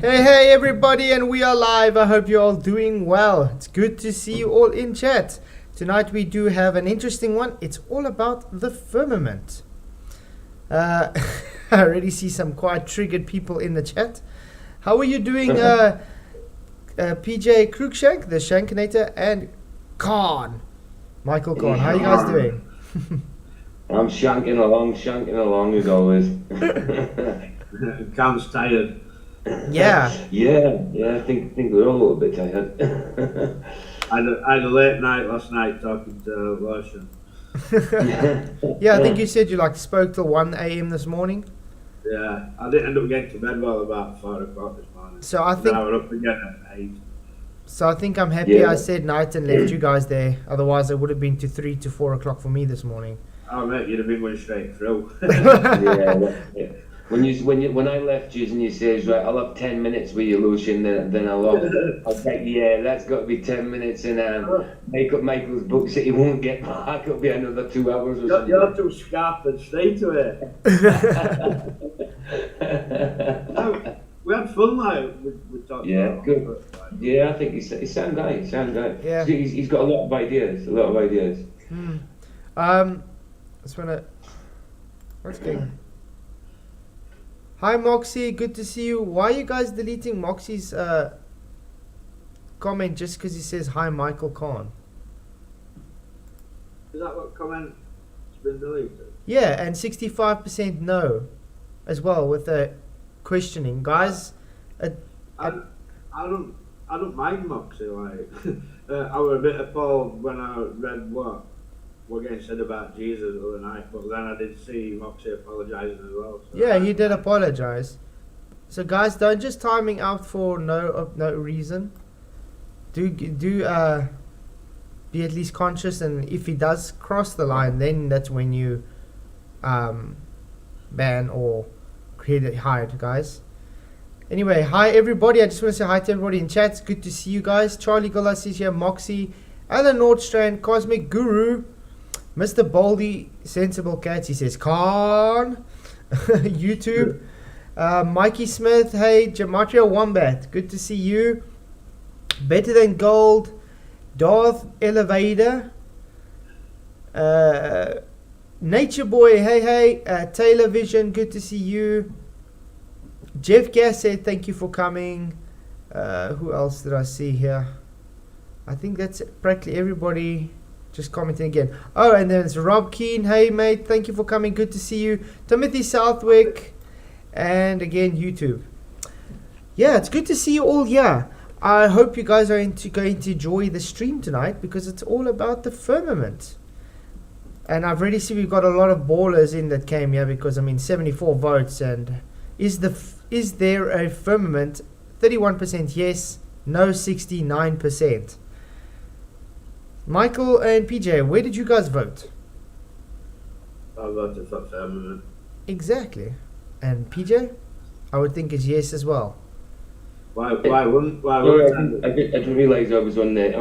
Hey everybody, and we are live. I hope you're all doing well. It's good to see you all in chat. Tonight we do have an interesting one. It's all about the firmament. I already see some quite triggered people in the chat. How are you doing, PJ Cruikshank, the Shankinator, and Michael Khan? How are you guys doing? I'm shanking along as always. Cam's tired. Yeah. Yeah. I think we're all a little bit tired. I had a late night last night talking to Lotion. Yeah, I think you said you spoke till 1 a.m. this morning. Yeah, I didn't end up getting to bed well about 4 o'clock this morning. So I think I was up again at 8. So I think I'm happy I said night and left you guys there. Otherwise, it would have been to 3 to 4 o'clock for me this morning. Oh mate, you'd have been going straight through. Yeah. When I left you and you says, right, I'll have 10 minutes with you, Lucian, then I'll take, that's got to be 10 minutes and make up Michael's books that he won't get back. It'll be another 2 hours or something. You're too sharp and straight to it. We had fun we talked about. Good. Yeah, I think he's sound guy. Yeah. He's got a lot of ideas. Just wanna. What's going? Hi Moxie, good to see you. Why are you guys deleting Moxie's comment just because he says hi Michael Khan? Is that what comment's been deleted? Yeah, and 65% no, as well with the questioning, guys. I don't mind Moxie. I was a bit appalled when I read what getting said about Jesus the other night, but then I did see Moxie apologising as well. So Yeah, he did apologise. So guys, don't just timing out for no reason. Do be at least conscious, and if he does cross the line, then that's when you ban or hide, guys. Anyway, hi everybody. I just want to say hi to everybody in chat. It's good to see you guys. Charlie Golas is here, Moxie, Alan Nordstrand, Cosmic Guru, Mr. Baldy, Sensible Cats, he says, Khan, YouTube, Mikey Smith, hey, Gematria Wombat, good to see you, Better Than Gold, Darth Elevator, Nature Boy, hey, Taylor Vision, good to see you, Jeff Gass said, thank you for coming, who else did I see here? I think that's practically everybody. Just commenting again. Oh, and then it's Rob Keen. Hey, mate. Thank you for coming. Good to see you. Timothy Southwick. And again, YouTube. Yeah, it's good to see you all here. I hope you guys are going to enjoy the stream tonight because it's all about the firmament. And I've already seen we've got a lot of ballers in that came here because, 74 votes. And is there a firmament? 31% yes. No, 69%. Michael and PJ, where did you guys vote? I voted for Firmament. Exactly. And PJ? I would think is yes as well. Why wouldn't I didn't realise I was on there.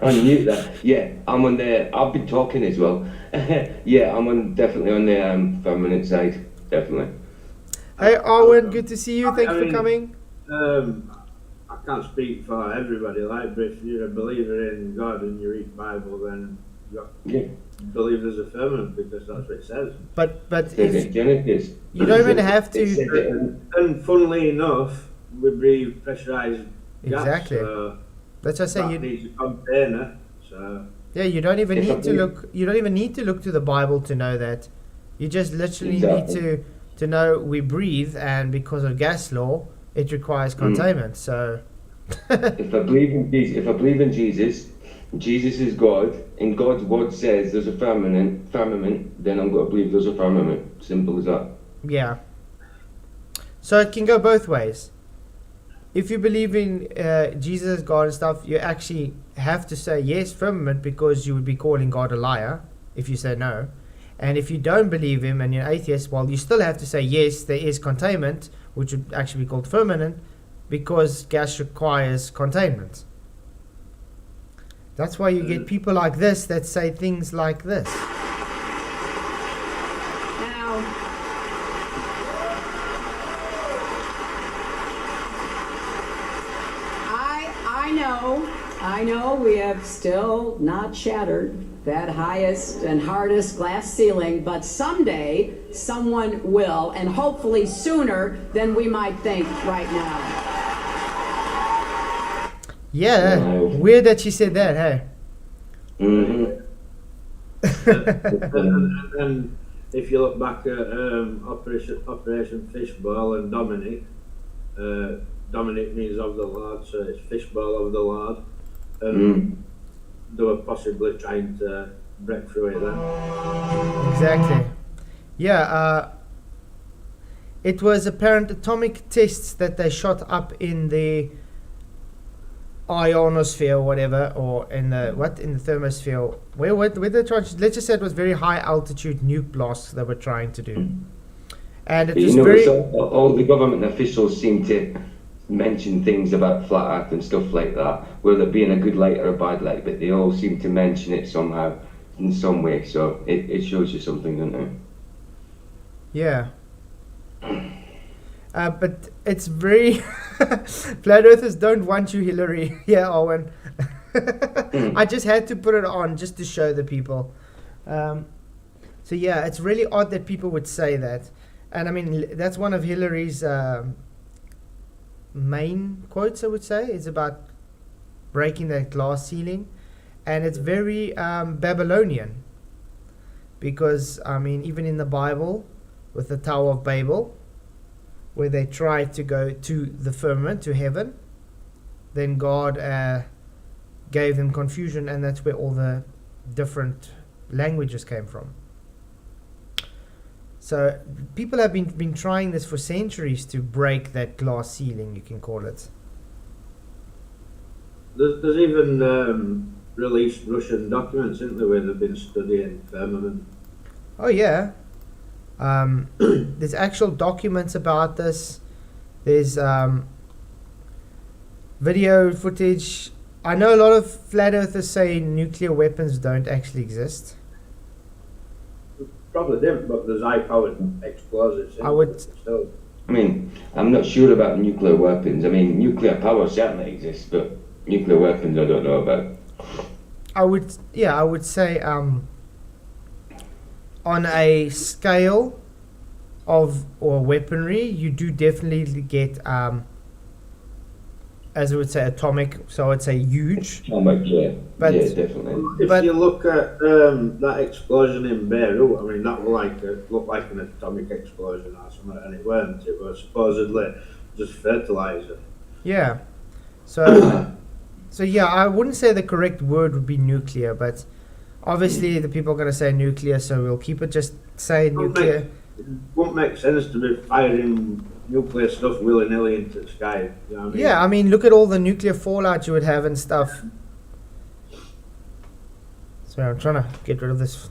On mute there. Yeah, I'm on there. I've been talking as well. Yeah, I'm definitely on the Firmament side. Definitely. Hey Arwen, good to see you. Thank you for coming. I can't speak for everybody, but if you're a believer in God and you read the Bible, then you believe there's a firmament because that's what it says. But if you don't even have to. And funnily enough, we breathe pressurized gas. Exactly. So that's what I say. You need a container. So yeah, you don't even need to look. You don't even need to look to the Bible to know that. You just literally need to know we breathe, and because of gas law, it requires containment. So. If I believe in Jesus, Jesus is God, and God's word says there's a firmament, then I'm going to believe there's a firmament. Simple as that. Yeah. So it can go both ways. If you believe in Jesus as God and stuff, you actually have to say yes, firmament, because you would be calling God a liar if you say no. And if you don't believe him and you're atheist, well, you still have to say yes, there is containment, which would actually be called firmament, because gas requires containment. That's why you get people like this that say things like this. know we have still not shattered that highest and hardest glass ceiling, but someday someone will, and hopefully sooner than we might think right now. Yeah, weird that she said that, hey? Mm-hmm. and if you look back at Operation Fishbowl and Dominic, Dominic means of the Lord, so it's Fishbowl of the Lord. They were possibly trying to break through it then. Exactly. Yeah, it was apparent atomic tests that they shot up in the ionosphere or whatever, or in the thermosphere. Where they tried, let's just say it was very high altitude nuke blasts they were trying to do. And it was very... all the government officials seem to mention things about flat earth and stuff like that, whether it being a good light or a bad light, but they all seem to mention it somehow, in some way, so it shows you something, doesn't it? Yeah. But it's very... Flat earthers don't want you, Hillary. Yeah, Owen. I just had to put it on just to show the people. So yeah, it's really odd that people would say that. And I mean, that's one of Hillary's main quotes, I would say, is about breaking that glass ceiling. And it's very Babylonian. Because, I mean, even in the Bible, with the Tower of Babel, where they tried to go to the firmament, to heaven, then God gave them confusion, and that's where all the different languages came from. So people have been trying this for centuries to break that glass ceiling, you can call it. There's even released Russian documents, isn't there, where they've been studying firmament. Oh yeah. There's actual documents about this. There's video footage. I know a lot of flat earthers say nuclear weapons don't actually exist. Probably didn't, but there's high-powered explosives. I would. Still. I mean, I'm not sure about nuclear weapons. I mean, nuclear power certainly exists, but nuclear weapons I don't know about. I would say on a scale of or weaponry, you do definitely get as I would say atomic, so I'd say huge. Atomic, yeah. But yeah, definitely. If you look at that explosion in Beirut, I mean, that looked like an atomic explosion or something, and it weren't. It was supposedly just fertilizer. Yeah. So yeah, I wouldn't say the correct word would be nuclear, but obviously the people are going to say nuclear, so we'll keep it just say nuclear. It won't make sense to be firing nuclear stuff willy-nilly into the sky. You know what I mean? Yeah, I mean, look at all the nuclear fallout you would have and stuff. So I'm trying to get rid of this.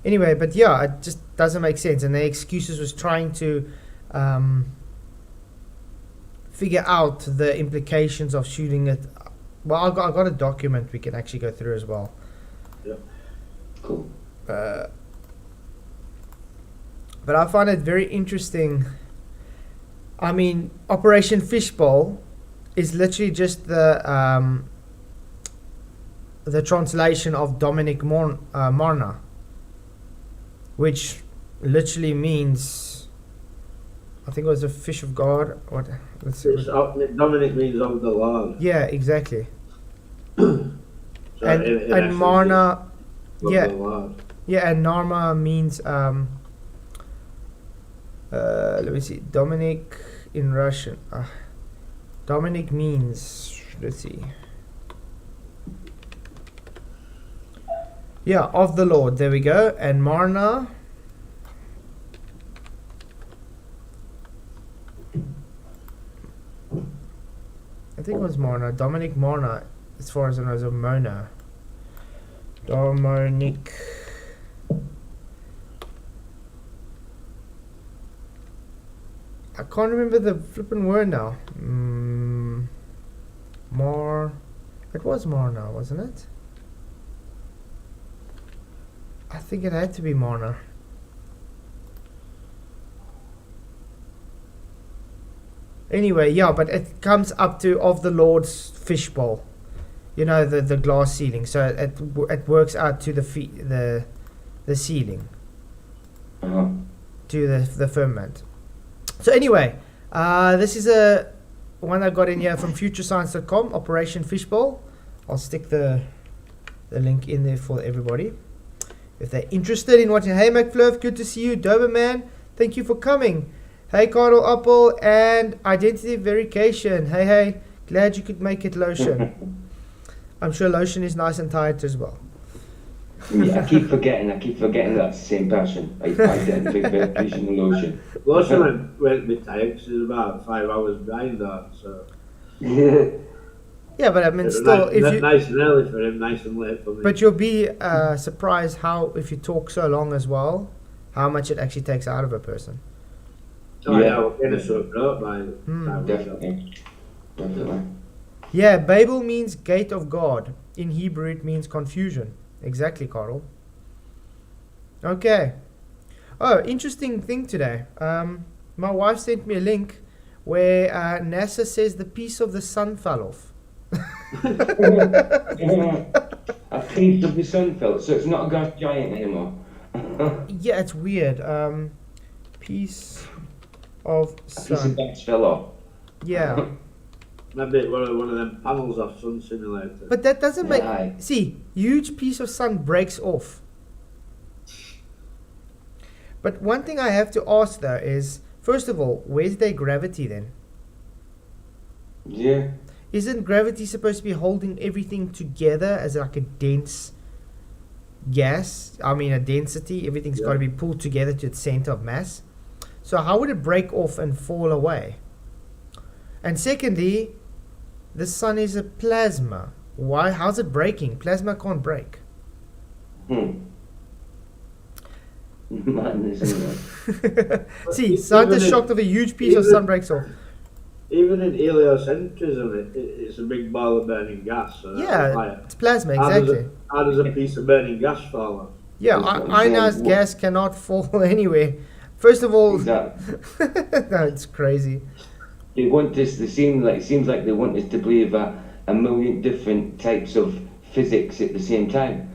Anyway, but yeah, it just doesn't make sense. And the excuses was trying to figure out the implications of shooting it. Well, I got a document we can actually go through as well. Yeah. Cool. But I find it very interesting. I mean, Operation Fishbowl is literally just the translation of Dominic Marna, which literally means, I think it was a fish of God. What? Let's see. Dominic means of the Lord. Yeah, exactly. So and Marna, yeah, the Lord. yeah, and Narma means let me see, Dominic in Russian. Dominic means, let's see. Yeah, of the Lord. There we go. And Marna. I think it was Marna. Dominic Marna, as far as I know, is a Mona. Dominic. I can't remember the flippin' word now. It was Marna, wasn't it? I think it had to be Marna. Anyway, yeah, but it comes up to of the Lord's Fishbowl. You know, the glass ceiling. So it works out to the ceiling, to the firmament. So anyway, this is a one I got in here from futurescience.com, Operation Fishbowl. I'll stick the link in there for everybody if they're interested in watching. Hey McFluff, good to see you. Doberman, thank you for coming. Hey Carl Apple and Identity Verification. Hey, glad you could make it, Lotion. I'm sure Lotion is nice and tight as well. Yeah, I keep forgetting that's the same person. Identity Verification and Lotion. Lotion went with tired, because it's about 5 hours behind that, so. Yeah, but I mean, still, nice and early for him, nice and late for me. But you'll be surprised how, if you talk so long as well, how much it actually takes out of a person. Oh yeah, we're getting a sore throat by Definitely. Yeah, Babel means gate of God. In Hebrew, it means confusion. Exactly, Carl. Okay. Oh, interesting thing today. My wife sent me a link where NASA says the piece of the sun fell off. A piece of the sun fell, so it's not a gas giant anymore. Yeah, it's weird. Piece of sun. Piece of gas fell off. Yeah. maybe one of them panels off Sun Simulator. But that doesn't make... Aye. See, huge piece of sun breaks off. But one thing I have to ask though is, first of all, where's their gravity then? Yeah. Isn't gravity supposed to be holding everything together as like a dense gas? I mean, a density. Everything's got to be pulled together to its center of mass. So how would it break off and fall away? And secondly, the sun is a plasma. Why? How's it breaking? Plasma can't break. Madness, isn't it? See, scientists shocked of a huge piece of sun breaks off. Even in heliocentrism, it's a big ball of burning gas. So Yeah, it's plasma, exactly. How does a piece of burning gas fall off? Yeah, ionized gas cannot fall anywhere. First of all, Exactly. no, it's crazy. They want us. It seems like they want us to believe a million different types of physics at the same time.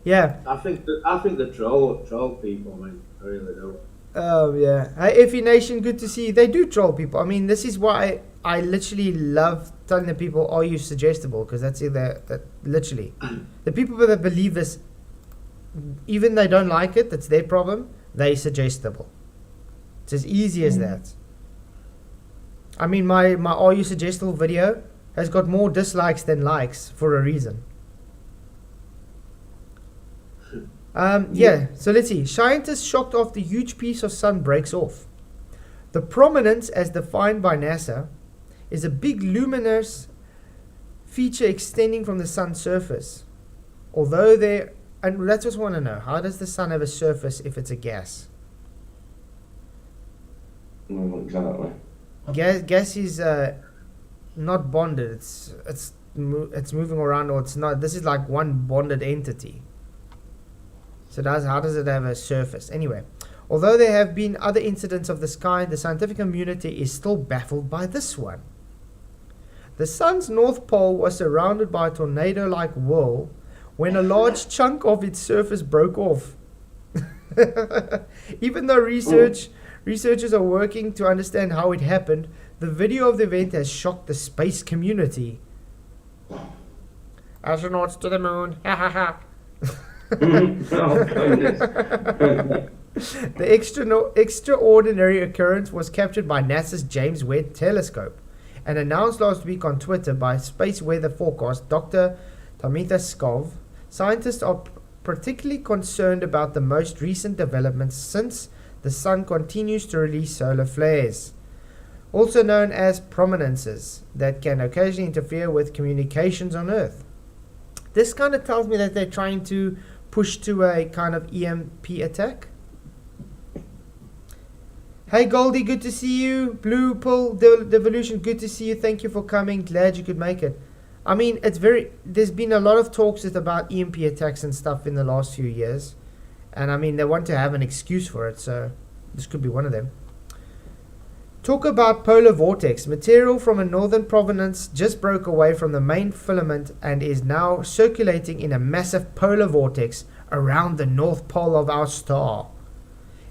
Yeah. I think the troll people, man, I really do. Oh yeah. Hey, Effie Nation, good to see you. They do troll people. I mean, this is why I literally love telling the people, "Are you suggestible?" Because that's that literally the people that believe this, even they don't like it. That's their problem. They suggestible. It's as easy as that. I mean, my "Are you suggestible" video has got more dislikes than likes for a reason. Yeah, so let's see. Scientists shocked after huge piece of sun breaks off. The prominence, as defined by NASA, is a big luminous feature extending from the sun's surface. Although there, and that's what I want to know. How does the sun have a surface if it's a gas? No, exactly. Gas is not bonded. It's moving around, or it's not. This is like one bonded entity. So how does it have a surface? Anyway, although there have been other incidents of this kind, the scientific community is still baffled by this one. The sun's north pole was surrounded by a tornado-like whirl when a large chunk of its surface broke off. Even though researchers are working to understand how it happened, the video of the event has shocked the space community. Astronauts to the moon. Ha ha ha. Oh, goodness. The extraordinary occurrence was captured by NASA's James Webb Telescope and announced last week on Twitter by space weather forecast Dr. Tamitha Skov. Scientists are particularly concerned about the most recent developments since the sun continues to release solar flares, also known as prominences, that can occasionally interfere with communications on Earth. This kind of tells me that they're trying to push to a kind of EMP attack. Hey Goldie, good to see you. Blue Pull Devolution, good to see you. Thank you for coming. Glad you could make it. I mean, there's been a lot of talks about EMP attacks and stuff in the last few years. And I mean, they want to have an excuse for it, so this could be one of them. Talk about polar vortex. Material from a northern provenance just broke away from the main filament and is now circulating in a massive polar vortex around the north pole of our star.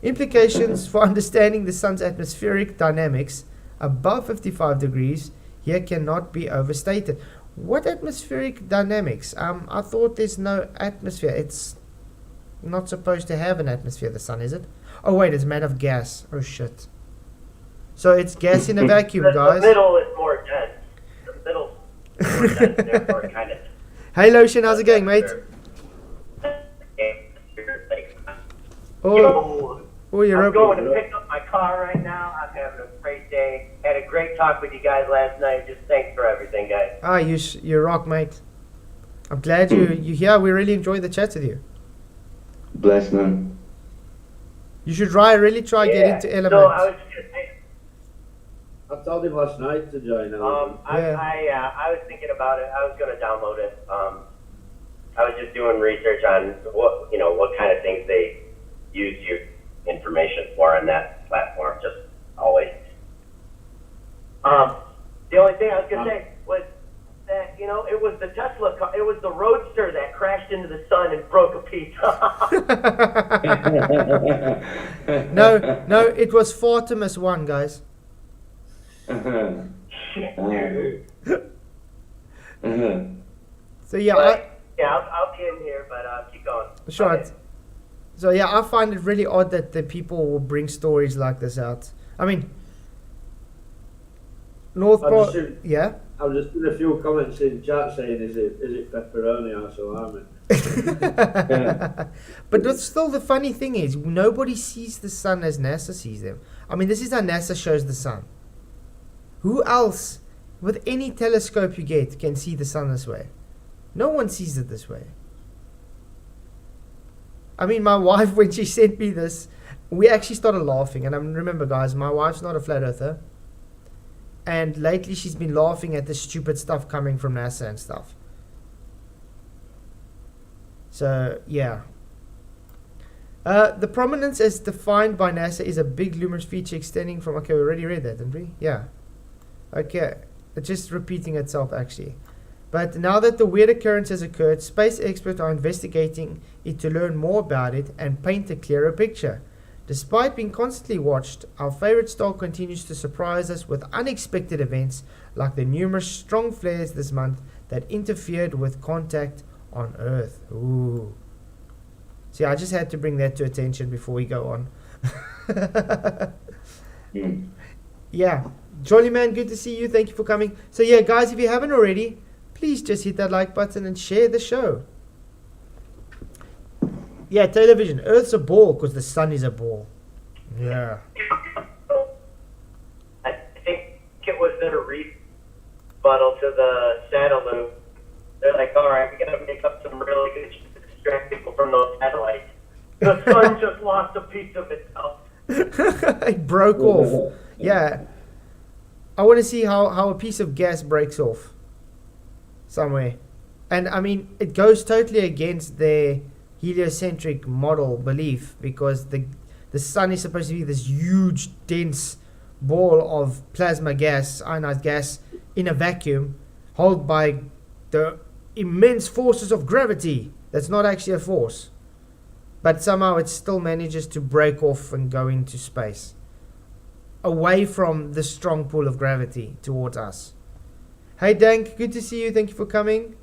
Implications for understanding the sun's atmospheric dynamics above 55 degrees here cannot be overstated. What atmospheric dynamics? I thought there's no atmosphere. It's not supposed to have an atmosphere, the sun, is it? Oh wait, it's made of gas. Oh shit. So it's gas in a vacuum, guys. The middle is more dense. The middle's more dense, therefore kind of. Hey Lotion, how's it going, mate? Oh, you're I'm going to pick up my car right now. I'm having a great day. Had a great talk with you guys last night. Just thanks for everything, guys. You rock, mate. I'm glad you here. We really enjoyed the chat with you. Bless, man. You should really try get into Element. So I was just saying, I told him last night to join. I was thinking about it. I was going to download it. I was just doing research on what kind of things they use your information for on that platform. Just always. The only thing I was going to say was that it was the Tesla car. It was the Roadster that crashed into the sun and broke a piece. No, it was Fortimus 1, guys. So yeah, I'll be in here, but keep going. Sure. Okay. So yeah, I find it really odd that the people will bring stories like this out. I mean, yeah. I've just seen a few comments in chat saying, "Is it pepperoni or salami?" But still, the funny thing is, nobody sees the sun as NASA sees them. I mean, this is how NASA shows the sun. Who else, with any telescope you get, can see the sun this way? No one sees it this way. I mean, my wife, when she sent me this, we actually started laughing. And remember, guys, my wife's not a flat earther. And lately she's been laughing at the stupid stuff coming from NASA and stuff. So, yeah. The prominence as defined by NASA is a big luminous feature extending from... Okay, we already read that, didn't we? Yeah. Okay. It's just repeating itself, actually. But now that the weird occurrence has occurred, space experts are investigating it to learn more about it and paint a clearer picture. Despite being constantly watched, our favorite star continues to surprise us with unexpected events like the numerous strong flares this month that interfered with contact on Earth. Ooh. See, I just had to bring that to attention before we go on. Yeah. Jolly man, good to see you. Thank you for coming. So yeah, guys, if you haven't already, please just hit that like button and share the show. Yeah, television. Earth's a ball because the sun is a ball. Yeah. I think it was their rebuttal to the satellites. They're like, all right, we got to make up some really good shit to distract people from those satellites. The sun just lost a piece of itself. It broke off. Yeah. I want to see how a piece of gas breaks off somewhere. And I mean, it goes totally against their heliocentric model belief, because the sun is supposed to be this huge dense ball of plasma gas, ionized gas, in a vacuum held by the immense forces of gravity. That's not actually a force, but somehow it still manages to break off and go into space away from the strong pull of gravity towards us. Hey Dank, good to see you. Thank you for coming.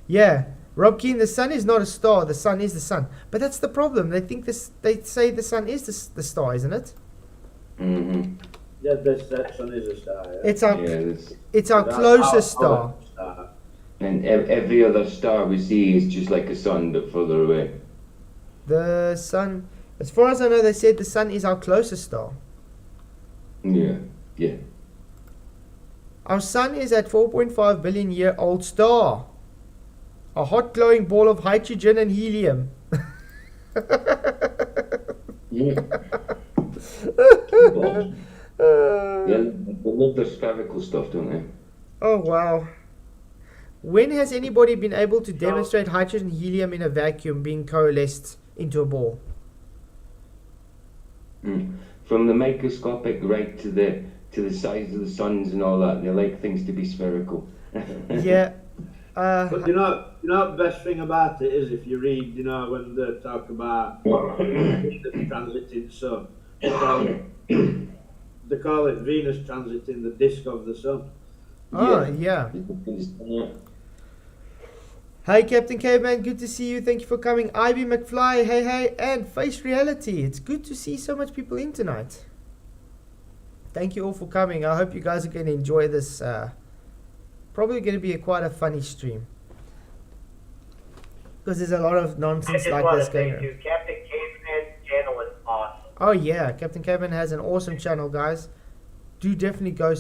Yeah, Rob Keane, the sun is not a star, the sun is the sun. But that's the problem. They think this. They say the sun is the star, isn't it? Mm-hmm. Yeah, that sun is a star. Yeah. It's our closest star. And every other star we see is just like a sun, but further away. The sun, as far as I know, they said the sun is our closest star. Yeah. Our sun is a 4.5 billion year old star. A hot glowing ball of hydrogen and helium. Yeah. They love the spherical stuff, don't they? Oh wow. When has anybody been able to demonstrate hydrogen and helium in a vacuum being coalesced into a ball? from the microscopic right to the size of the suns and all that. They like things to be spherical. Yeah. But you know the best thing about it is if you read, when they talk about Venus transiting sun, they call it Venus transiting the disk of the sun. Oh, yeah. Hey, Captain Caveman, good to see you. Thank you for coming. Ivy McFly, hey, and Face Reality. It's good to see so much people in tonight. Thank you all for coming. I hope you guys are going to enjoy this. Probably going to be quite a funny stream. Because there's a lot of nonsense like this going on. Captain Caveman's channel is awesome. Oh, yeah. Captain Caveman has an awesome channel, guys. Do definitely go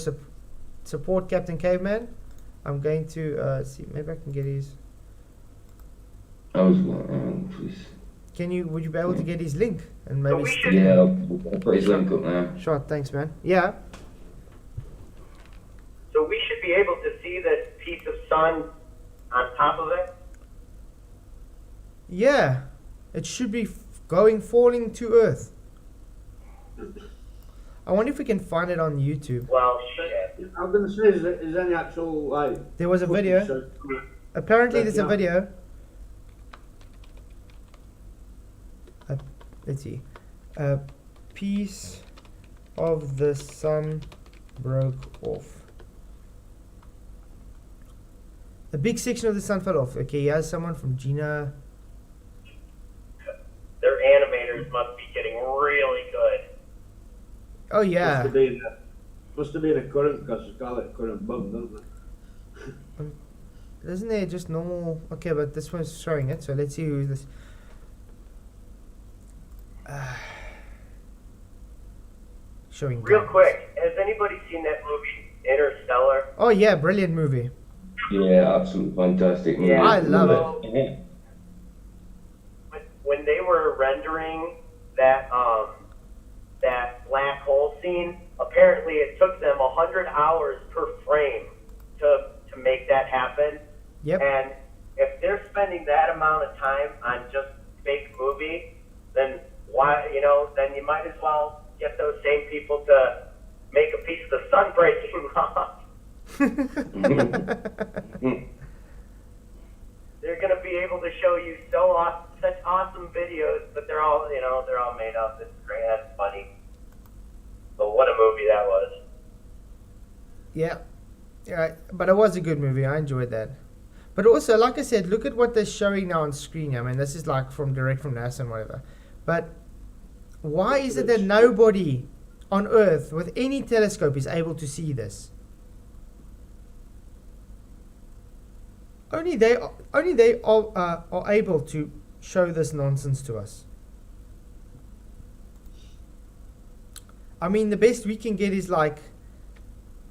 support Captain Caveman. I'm going to see. Maybe I can get his... Please. Would you be able to get his link and maybe? Yeah, I'll put his link up now. Sure, thanks, man. Yeah. So we should be able to see this piece of sun on top of it? Yeah. It should be falling to Earth. I wonder if we can find it on YouTube. Well, shit. I'm going to say, is there any actual, There was a video. Apparently there's a video. Let's see. A piece of the sun broke off. A big section of the sun fell off. Okay, here's someone from Gina. Their animators must be getting really good. Oh, yeah. Must have been a current, because they call it current bump, don't they? Isn't there just normal? Okay, but this one's showing it, so let's see who this. Showing Real guns. quick, has anybody seen that movie Interstellar? Oh yeah, brilliant movie. Yeah, absolutely fantastic movie. Yeah, I love it. When they were rendering that that black hole scene, apparently it took them 100 hours per frame to make that happen. Yep. And if they're spending that amount of time on just fake movie, then why, then you might as well get those same people to make a piece of the sun breaking off. They're going to be able to show you such awesome videos, but they're all made up. It's great. That's funny. But what a movie that was. Yeah. Yeah, but it was a good movie. I enjoyed that. But also, like I said, look at what they're showing now on screen. I mean, this is like direct from NASA and whatever. But why is it that nobody on Earth with any telescope is able to see this? Only they are able to show this nonsense to us. I mean, the best we can get is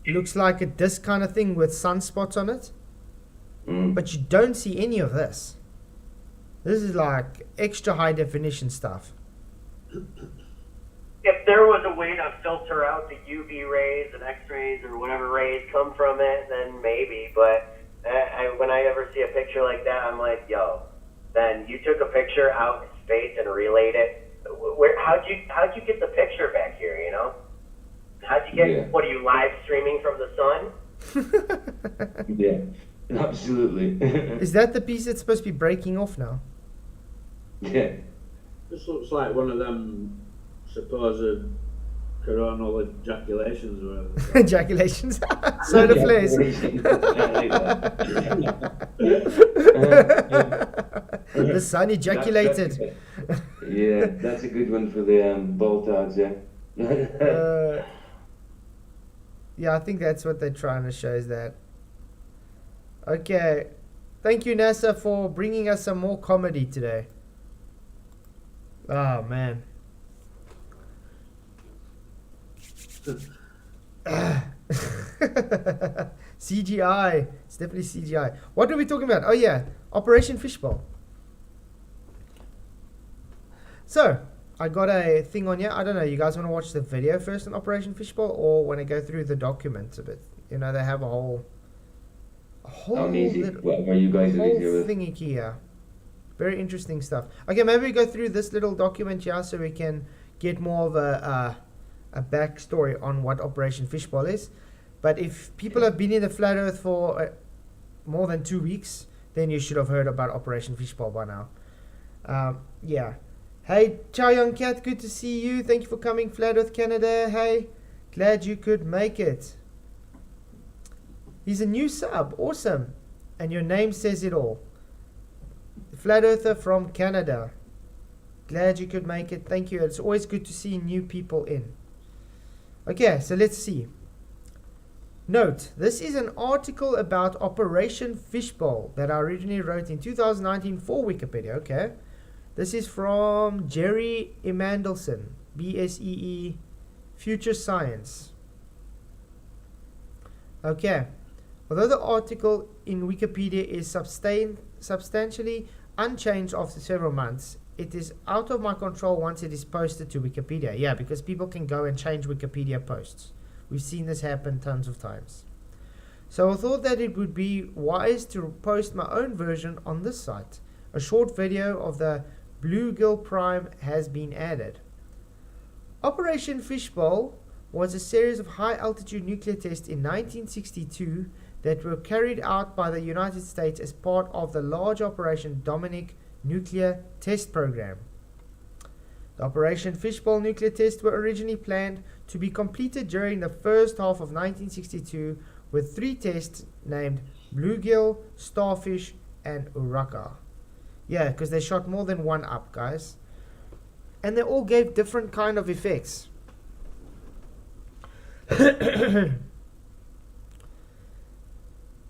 looks like a disc kind of thing with sunspots on it. But you don't see any of this. This is like extra high definition stuff. If there was a way to filter out the UV rays and X-rays or whatever rays come from it, then maybe. But when I ever see a picture like that, I'm like, yo, then you took a picture out in space and relayed it. How'd you get the picture back here? How'd you get? Yeah. What are you live streaming from the sun? Yeah, absolutely. Is that the piece that's supposed to be breaking off now? Yeah. This looks like one of them supposed coronal ejaculations or whatever. Ejaculations? Solar flares. The sun ejaculated. Yeah, that's a good one for the ball tags, yeah. Yeah, I think that's what they're trying to show is that. Okay. Thank you, NASA, for bringing us some more comedy today. Oh, man. CGI. It's definitely CGI. What are we talking about? Oh, yeah. Operation Fishbowl. So, I got a thing on here. I don't know. You guys want to watch the video first on Operation Fishbowl or want to go through the documents a bit? They have a whole whatever you guys are easier with. thingy here. Very interesting stuff. Okay, maybe we go through this little document here so we can get more of a a backstory on what Operation Fishbowl is. But if people have been in the flat Earth for more than 2 weeks, then you should have heard about Operation Fishbowl by now. Yeah. Hey, Chow Young Cat, good to see you. Thank you for coming, Flat Earth Canada. Hey, glad you could make it. He's a new sub. Awesome. And your name says it all. Flat Earther from Canada. Glad you could make it. Thank you. It's always good to see new people in. Okay, so let's see. Note, this is an article about Operation Fishbowl that I originally wrote in 2019 for Wikipedia. Okay. This is from Jerry Emandelson, BSEE, Future Science. Okay. Although the article in Wikipedia is substantially unchanged after several months, it is out of my control once it is posted to Wikipedia. Yeah, because people can go and change Wikipedia posts. We've seen this happen tons of times. So I thought that it would be wise to post my own version on this site. A short video of the Bluegill Prime has been added. Operation Fishbowl was a series of high-altitude nuclear tests in 1962 that were carried out by the United States as part of the large Operation Dominic nuclear test program. The Operation Fishbowl nuclear tests were originally planned to be completed during the first half of 1962 with 3 tests named Bluegill, Starfish, and Uraka. Yeah, because they shot more than one up, guys. And they all gave different kind of effects.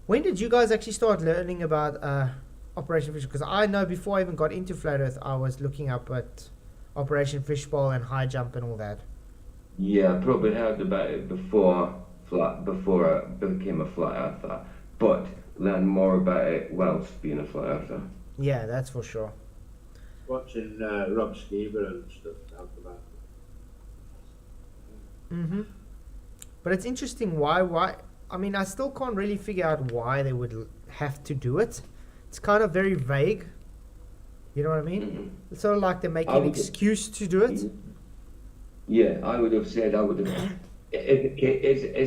When did you guys actually start learning about Operation Fishbowl? Because I know before I even got into Flat Earth, I was looking up at Operation Fishbowl and high jump and all that. Yeah, I probably heard about it before I became a flat earther, but learned more about it whilst being a flat earther. Yeah, that's for sure. Watching Rob Skeever and stuff talk about it. But it's interesting why. I mean, I still can't really figure out why they would have to do it. It's kind of very vague. You know what I mean? It's sort of like they're making an excuse to do it. Yeah, I would have said as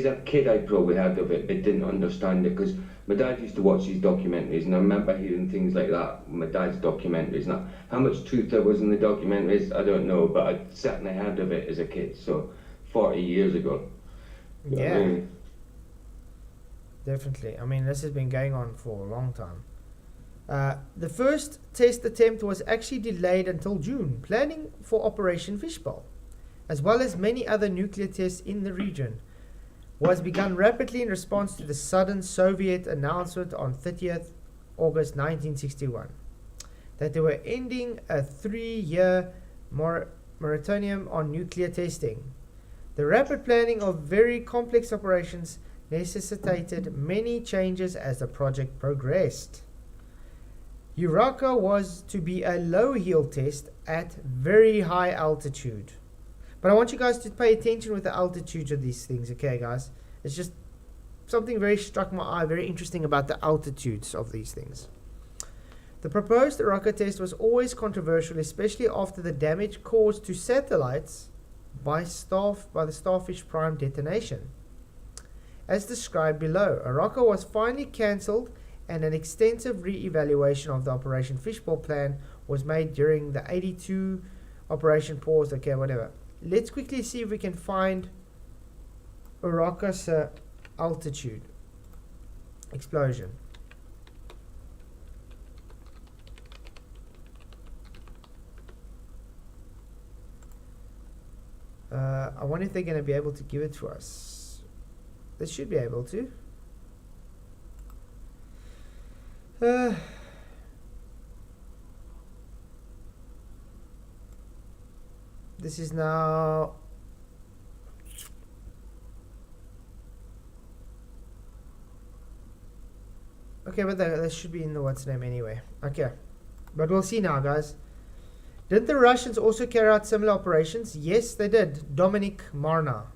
a kid I probably heard of it but didn't understand it, because my dad used to watch these documentaries and I remember hearing things like that, my dad's documentaries. Now, how much truth there was in the documentaries, I don't know, but I certainly heard of it as a kid, so 40 years ago. Yeah. Definitely. I mean, this has been going on for a long time. The first test attempt was actually delayed until June, planning for Operation Fishbowl, as well as many other nuclear tests in the region, was begun rapidly in response to the sudden Soviet announcement on 30th August 1961 that they were ending a 3-year moratorium on nuclear testing. The rapid planning of very complex operations necessitated many changes as the project progressed. Uraka was to be a low-yield test at very high altitude. But I want you guys to pay attention with the altitudes of these things, okay, guys? It's just something very struck my eye, very interesting about the altitudes of these things. The proposed Uraka test was always controversial, especially after the damage caused to satellites by the Starfish Prime detonation. As described below, Uraka was finally cancelled and an extensive re-evaluation of the Operation Fishbowl plan was made during the 82 Operation Pause. Okay, whatever. Let's quickly see if we can find Uraka's altitude explosion. I wonder if they're going to be able to give it to us. They should be able to. This is now okay, but that should be in the what's name anyway. Okay, but we'll see now, guys. Did the Russians also carry out similar operations? Yes, they did. Dominic Marna.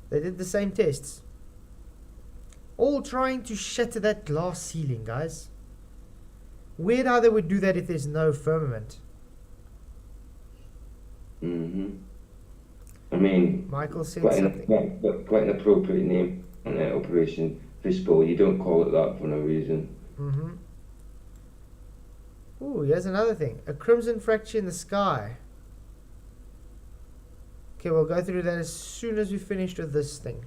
They did the same tests. All trying to shatter that glass ceiling, guys. Weird how they would do that if there's no firmament. I mean, Michael said quite something. quite an appropriate name on Operation Fishbowl. You don't call it that for no reason. Ooh, here's another thing. A crimson fracture in the sky. Okay, we'll go through that as soon as we finished with this thing.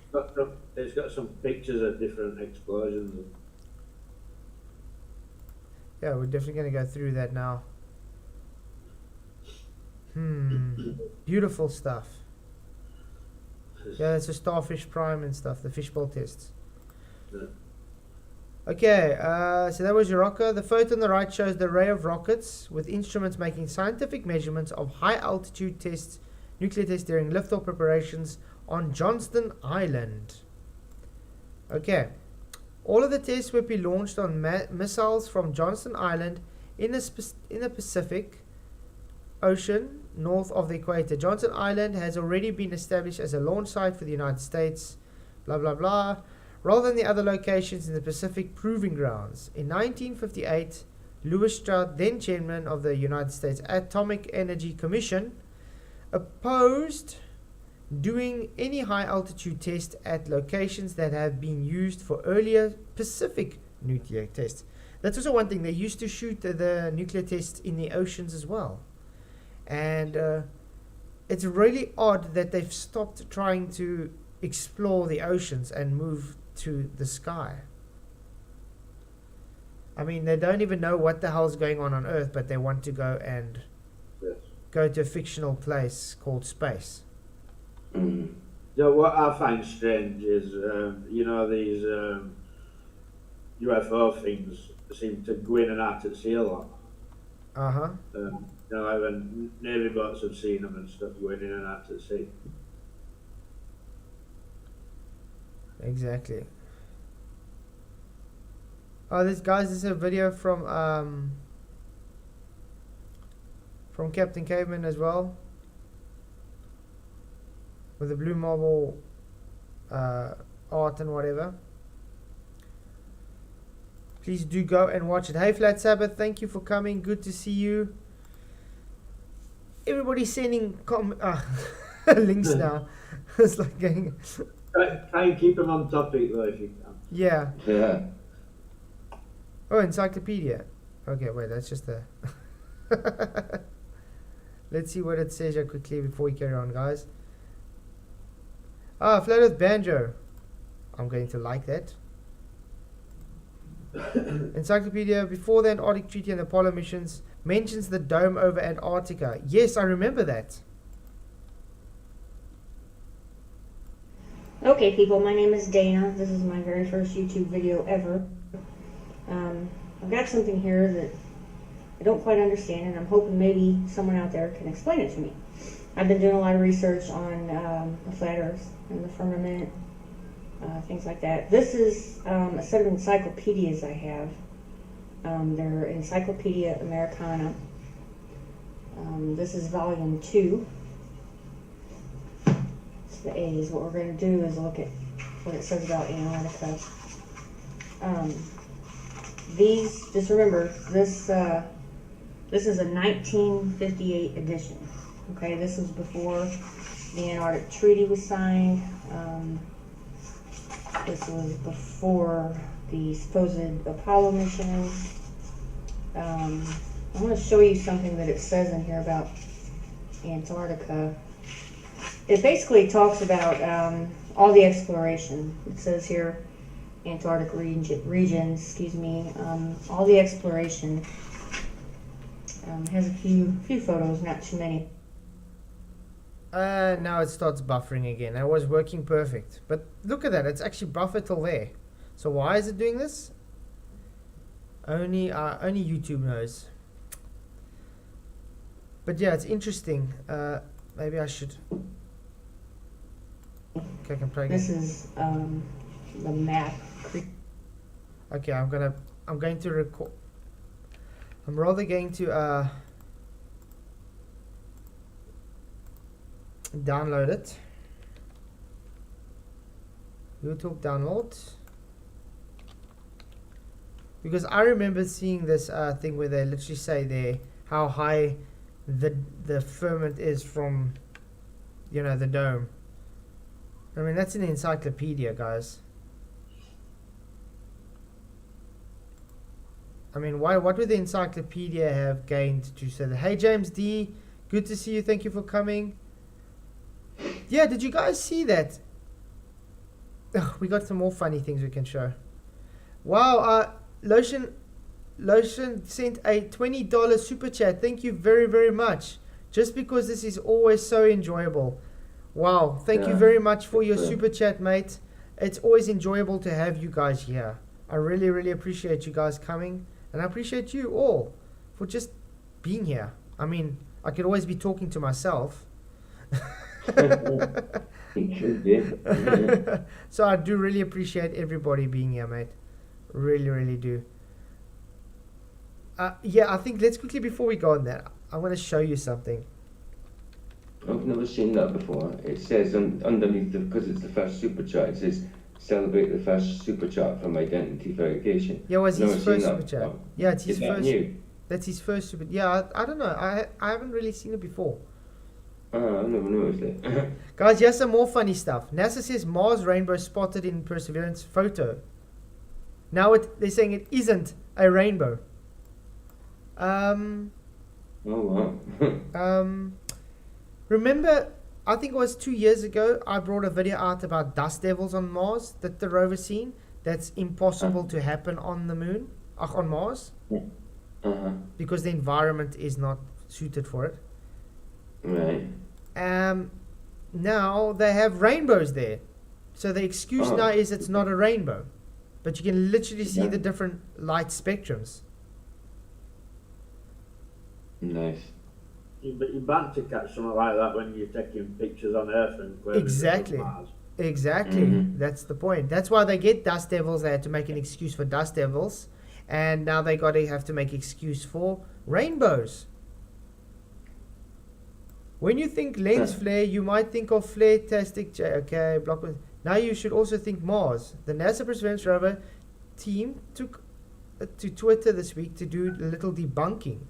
It's got some pictures of different explosions. Yeah, we're definitely going to go through that now. Beautiful stuff. Yeah, it's a starfish prime and stuff, the fishbowl tests. Yeah. Okay, so that was your rocker. The photo on the right shows the array of rockets with instruments making scientific measurements of high altitude tests, nuclear tests during liftoff preparations on Johnston Island. Okay, all of the tests will be launched on missiles from Johnston Island in the Pacific Ocean north of the equator. Johnston Island has already been established as a launch site for the United States, blah blah blah, rather than the other locations in the Pacific proving grounds. In 1958, Lewis Strout, then chairman of the United States Atomic Energy Commission, opposed doing any high altitude tests at locations that have been used for earlier Pacific nuclear tests. That's also one thing. They used to shoot the nuclear tests in the oceans as well. And it's really odd that they've stopped trying to explore the oceans and move to the sky. I mean, they don't even know what the hell's going on Earth, but they want to go and go to a fictional place called space. So what I find strange is, these UFO things seem to go in and out at sea a lot. Even Navy boats have seen them and stuff going in and out at sea. Exactly. Oh, this is a video from Captain Caveman as well, with the blue marble art and whatever. Please do go and watch it. Hey Flat Sabbath, thank you for coming. Good to see you. Everybody's sending links now. It's like going. Try and keep them on topic though if you can. Yeah. Yeah. Oh, Encyclopedia. Okay, wait, that's just the. Let's see what it says here quickly before we carry on, guys. Flat Earth Banjo. I'm going to like that. Encyclopedia, before the Antarctic Treaty and the Apollo missions, mentions the dome over Antarctica. Yes, I remember that. Okay, people, my name is Dana. This is my very first YouTube video ever. I've got something here that I don't quite understand, and I'm hoping maybe someone out there can explain it to me. I've been doing a lot of research on the flat Earth and the firmament, things like that. This is a set of encyclopedias I have. They're Encyclopedia Americana. This is volume 2. It's the A's. What we're going to do is look at what it says about Antarctica. These, just remember, this is a 1958 edition. Okay, this was before the Antarctic Treaty was signed. This was before the supposed Apollo missions. I'm going to show you something that it says in here about Antarctica. It basically talks about all the exploration. It says here, Antarctic regions, all the exploration. Has a few photos, not too many. Now it starts buffering again. It was working perfect. But look at that, it's actually buffered till there. So why is it doing this? Only YouTube knows. But yeah, it's interesting. Maybe I should. Okay, I can play again. This is the map. Okay, I'm going to record. I'm rather going to download it. YouTube download. Because I remember seeing this thing where they literally say there how high the firmament is from you know, the dome. I mean, that's in the Encyclopedia, guys. I mean, what would the Encyclopedia have gained to say that? Hey, James D, good to see you. Thank you for coming. Yeah, did you guys see that? Ugh, we got some more funny things we can show. Wow, Lotion sent a $20 super chat. Thank you very, very much. Just because this is always so enjoyable. Wow, thank you very much for your super chat, mate. It's always enjoyable to have you guys here. I really, really appreciate you guys coming. And I appreciate you all for just being here. I mean, I could always be talking to myself. So I do really appreciate everybody being here, mate. Really, really do. Yeah, I think let's quickly, before we go on that, I want to show you something. I've never seen that before. It says underneath, because it's the first super chart, it says celebrate the first super chart from identity verification. Yeah, was his first super chat. before. Yeah, it's his Is that first. new? That's his first super. Yeah, I don't know. I haven't really seen it before. I've never noticed it. Guys, here's some more funny stuff. NASA says Mars rainbow spotted in Perseverance photo. Now they're saying it isn't a rainbow. Oh, wow. Remember, I think it was 2 years ago, I brought a video out about dust devils on Mars that the rover seen. That's impossible to happen on the moon, on Mars, because the environment is not suited for it. Right. Now they have rainbows there, so the excuse now is it's not a rainbow, but you can literally see the different light spectrums. Nice. But you're bound to catch something like that when you're taking pictures on Earth and claiming Exactly. it's Mars. Exactly. That's the point. That's why they get dust devils. They had to make an excuse for dust devils, and now they got to have to make excuse for rainbows. When you think lens flare, you might think of flare-tastic. Okay, block with. Now you should also think Mars. The NASA Perseverance rover team took to Twitter this week to do a little debunking.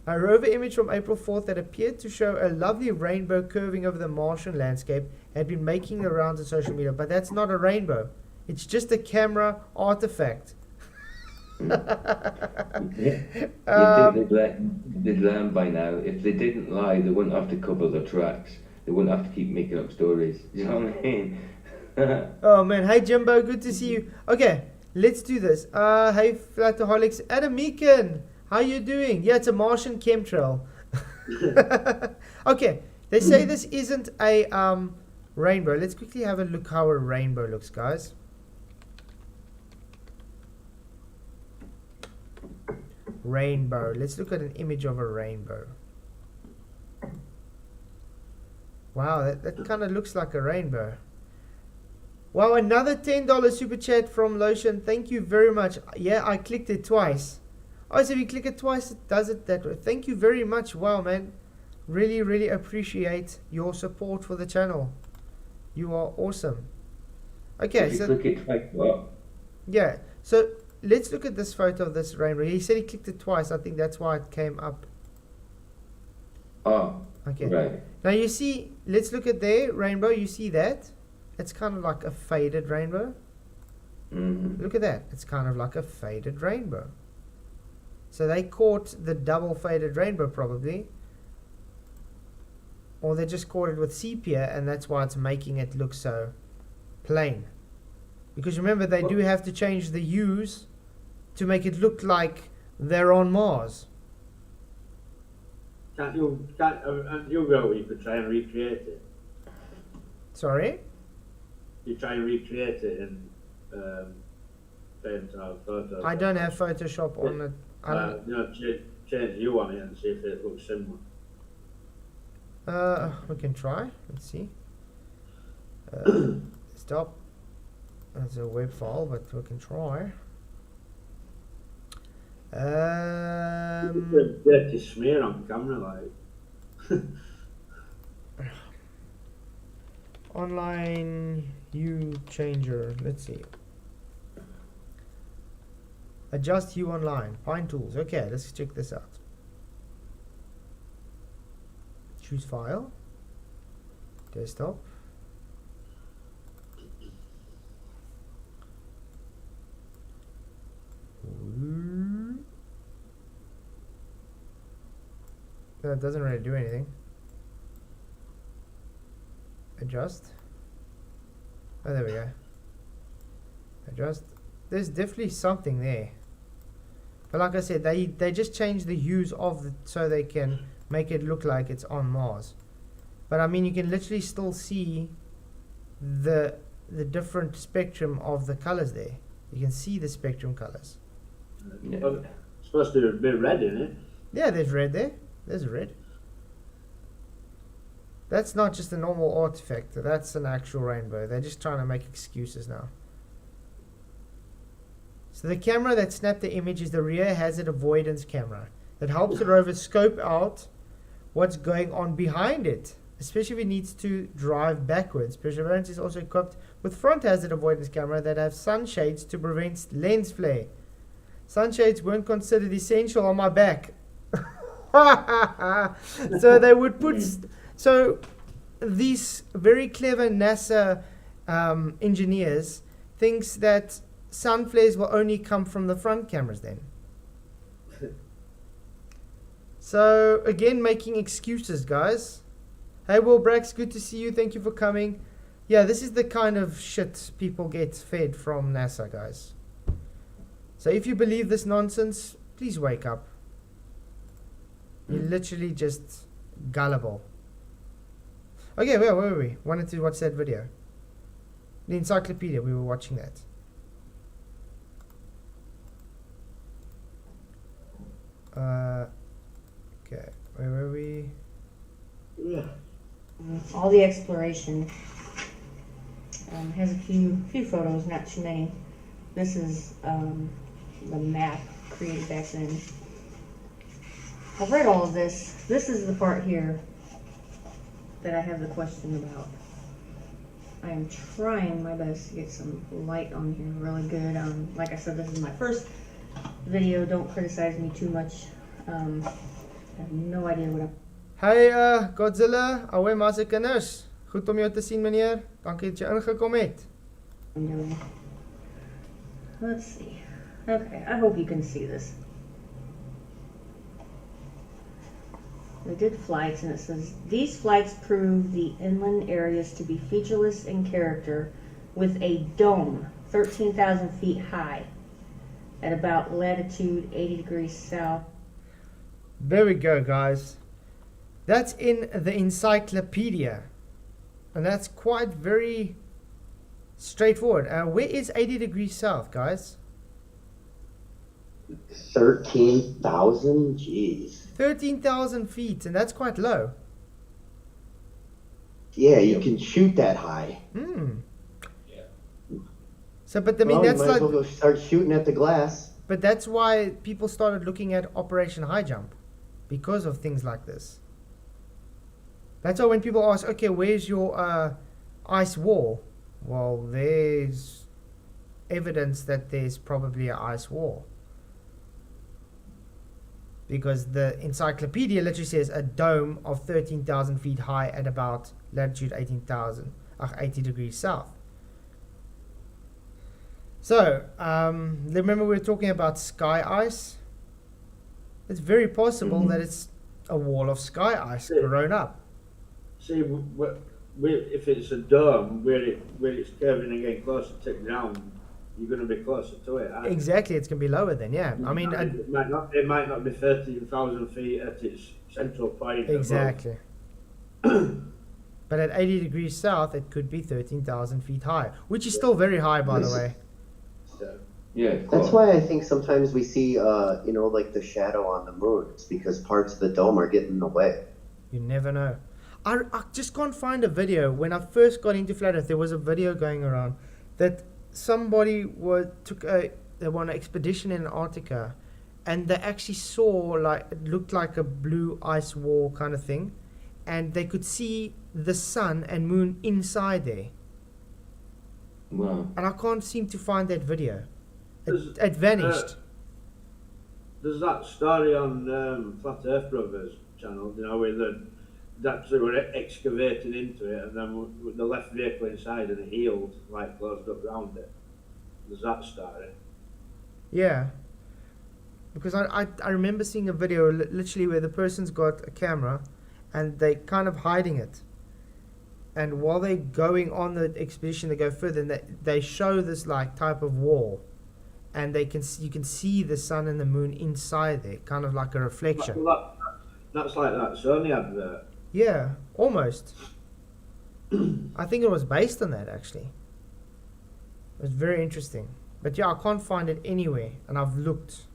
A rover image from April 4th that appeared to show a lovely rainbow curving over the Martian landscape had been making the rounds on social media, but that's not a rainbow. It's just a camera artifact. You'd think they'd learn by now. If they didn't lie, they wouldn't have to cover their tracks. They wouldn't have to keep making up stories. You know what I mean? Oh man, hey Jimbo, good to see you. Okay, let's do this. Hey Flataholics, Adam Meekin, how you doing? Yeah, it's a Martian chemtrail. Okay, they say this isn't a rainbow. Let's quickly have a look how a rainbow looks, guys. Rainbow. Let's look at an image of a rainbow. Wow, that kind of looks like a rainbow. Wow, another $10 super chat from Lotion. Thank you very much. Yeah, I clicked it twice. Oh, so if you click it twice, it does it that way. Thank you very much. Wow, man. Really, really appreciate your support for the channel. You are awesome. Okay, if you so click it twice, what? yeah, so let's look at this photo of this rainbow. He said he clicked it twice. I think that's why it came up. Oh, Okay. right. Now you see, let's look at their rainbow. You see that? It's kind of like a faded rainbow. Look at that. It's kind of like a faded rainbow. So they caught the double faded rainbow probably. Or they just caught it with sepia, and that's why it's making it look so plain. Because remember, they do have to change the hues to make it look like they're on Mars. Can't you go, you could try and recreate it. Sorry? You try and recreate it in Paint or Photoshop. I don't have Photoshop on it. I don't, You know, change you on it and see if it looks similar. we can try. Let's see. Stop. That's a web file, but we can try. Dirty smear on camera, like. Online hue changer. Let's see. Adjust hue online. Pine tools. Okay, let's check this out. Choose file. Desktop. No, it doesn't really do anything. Adjust. Oh, there we go. Adjust. There's definitely something there. But like I said, they just changed the hues of it so they can make it look like it's on Mars. But I mean, you can literally still see the different spectrum of the colors there. You can see the spectrum colors. Yeah. Well, it's supposed to be red in it. Yeah, there's red there. There's red. That's not just a normal artifact. That's an actual rainbow. They're just trying to make excuses now. So the camera that snapped the image is the rear hazard avoidance camera. It helps the rover scope out what's going on behind it, especially if it needs to drive backwards. Perseverance is also equipped with front hazard avoidance camera that have sunshades to prevent lens flare. Sunshades weren't considered essential on my back. So they would put... So these very clever NASA engineers thinks that sun flares will only come from the front cameras then. So again, making excuses, guys. Hey, Will Brax, good to see you. Thank you for coming. Yeah, this is the kind of shit people get fed from NASA, guys. So if you believe this nonsense, please wake up. You're literally just gullible. Okay, where were we? Wanted to watch that video. The Encyclopedia, we were watching that. Okay, where were we? Yeah. All the exploration has a few photos, not too many. This is the map created back then. I've read all of this. This is the part here that I have the question about. I am trying my best to get some light on here really good. Like I said, this is my first video. Don't criticize me too much. I have no idea what I'm... Hey Godzilla, away maar se kinders. Goed om jou te sien, meneer. Dankie dat jy ingekom het. doing. Let's see. Okay, I hope you can see this. They did flights, and it says, these flights prove the inland areas to be featureless in character with a dome 13,000 feet high at about latitude 80 degrees south. There we go, guys. That's in the Encyclopedia. And that's quite very straightforward. Where is 80 degrees south, guys? 13,000? Jeez. 13,000 feet, and that's quite low. Yeah, you can shoot that high. So, but I mean, Well, that's you might like... as well go start shooting at the glass. But that's why people started looking at Operation High Jump, because of things like this. That's why when people ask, okay, where's your ice wall? Well, there's evidence that there's probably an ice wall. Because the Encyclopedia literally says a dome of 13,000 feet high at about latitude 80 degrees south. So, remember we were talking about sky ice? It's very possible that it's a wall of sky ice grown up. See, if it's a dome where it's curving and getting closer to the ground, you're going to be closer to it. Exactly, it's going to be lower then, yeah. I mean, it might not be 13,000 feet at its central point. exactly. But at 80 degrees south, it could be 13,000 feet high, which is still very high, by the way. Yeah, That's why I think sometimes we see, like the shadow on the moon. It's because parts of the dome are getting in the way. You never know. I just can't find a video. When I first got into Flat Earth, there was a video going around that somebody took they were on an expedition in Antarctica, and they actually saw, like, it looked like a blue ice wall kind of thing, and they could see the sun and moon inside there. wow. And I can't seem to find that video. It vanished. There's that story on Flat Earth Brothers channel, where that they were excavating into it, and then they left the vehicle inside and it healed, like closed up around it. There's that story. Yeah. Because I remember seeing a video literally where the person's got a camera and they kind of hiding it. And while they're going on the expedition, they go further and they show this like type of wall. And you can see the sun and the moon inside there, kind of like a reflection. Well, that's like that Sony advert. Yeah, almost. I think it was based on that actually. It was very interesting. But yeah, I can't find it anywhere, and I've looked.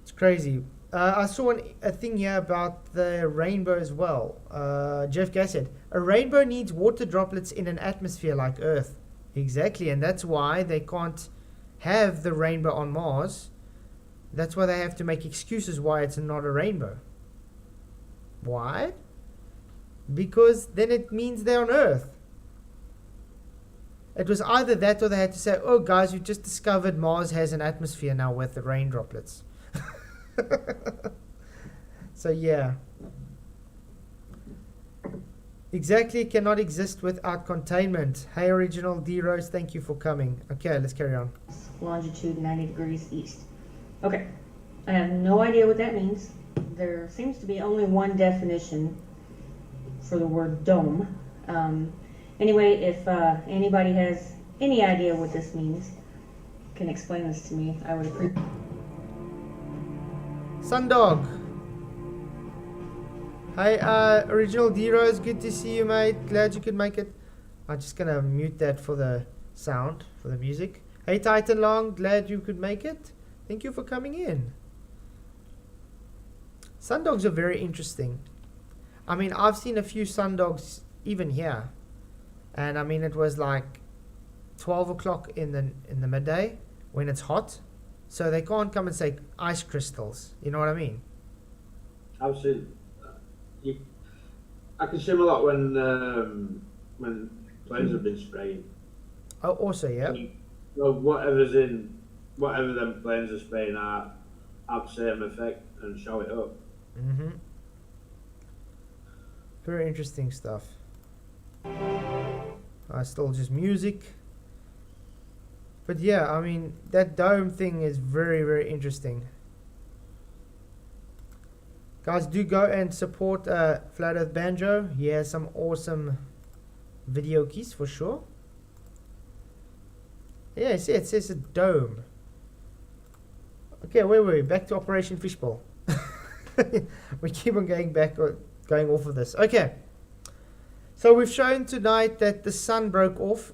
It's crazy. I saw a thing here about the rainbow as well. Jeff Gass said, a rainbow needs water droplets in an atmosphere like Earth. Exactly, and that's why they can't have the rainbow on Mars. That's why they have to make excuses why it's not a rainbow. Why? Because then it means they're on Earth. It was either that or they had to say, oh guys, we've just discovered Mars has an atmosphere now with the rain droplets. So yeah. Exactly, cannot exist without containment. Hey Original D-Rose, thank you for coming. Okay, let's carry on. Longitude 90 degrees east. Okay, I have no idea what that means. There seems to be only one definition for the word dome. Anyway, if anybody has any idea what this means, can explain this to me, I would appreciate it. Sundog. Hey, Original D-Rose, good to see you, mate. Glad you could make it. I'm just gonna mute that for the sound, for the music. Hey, Titan Long, glad you could make it. Thank you for coming in. Sundogs are very interesting. I mean, I've seen a few sundogs even here. And I mean, it was like 12 o'clock in the midday when it's hot. So they can't come and say ice crystals. You know what I mean? I've seen. I can see them a lot when planes have been spraying. Oh, also, yeah. So whatever them planes are spraying at, have the same effect and show it up. Mm-hmm. Very interesting stuff. Still just music. But yeah, I mean, that dome thing is very, very interesting. Guys, do go and support Flat Earth Banjo. He has some awesome video keys for sure. Yeah, see, it says a dome. Okay, where were we? Back to Operation Fishbowl. We keep on going off of this. Okay. So we've shown tonight that the sun broke off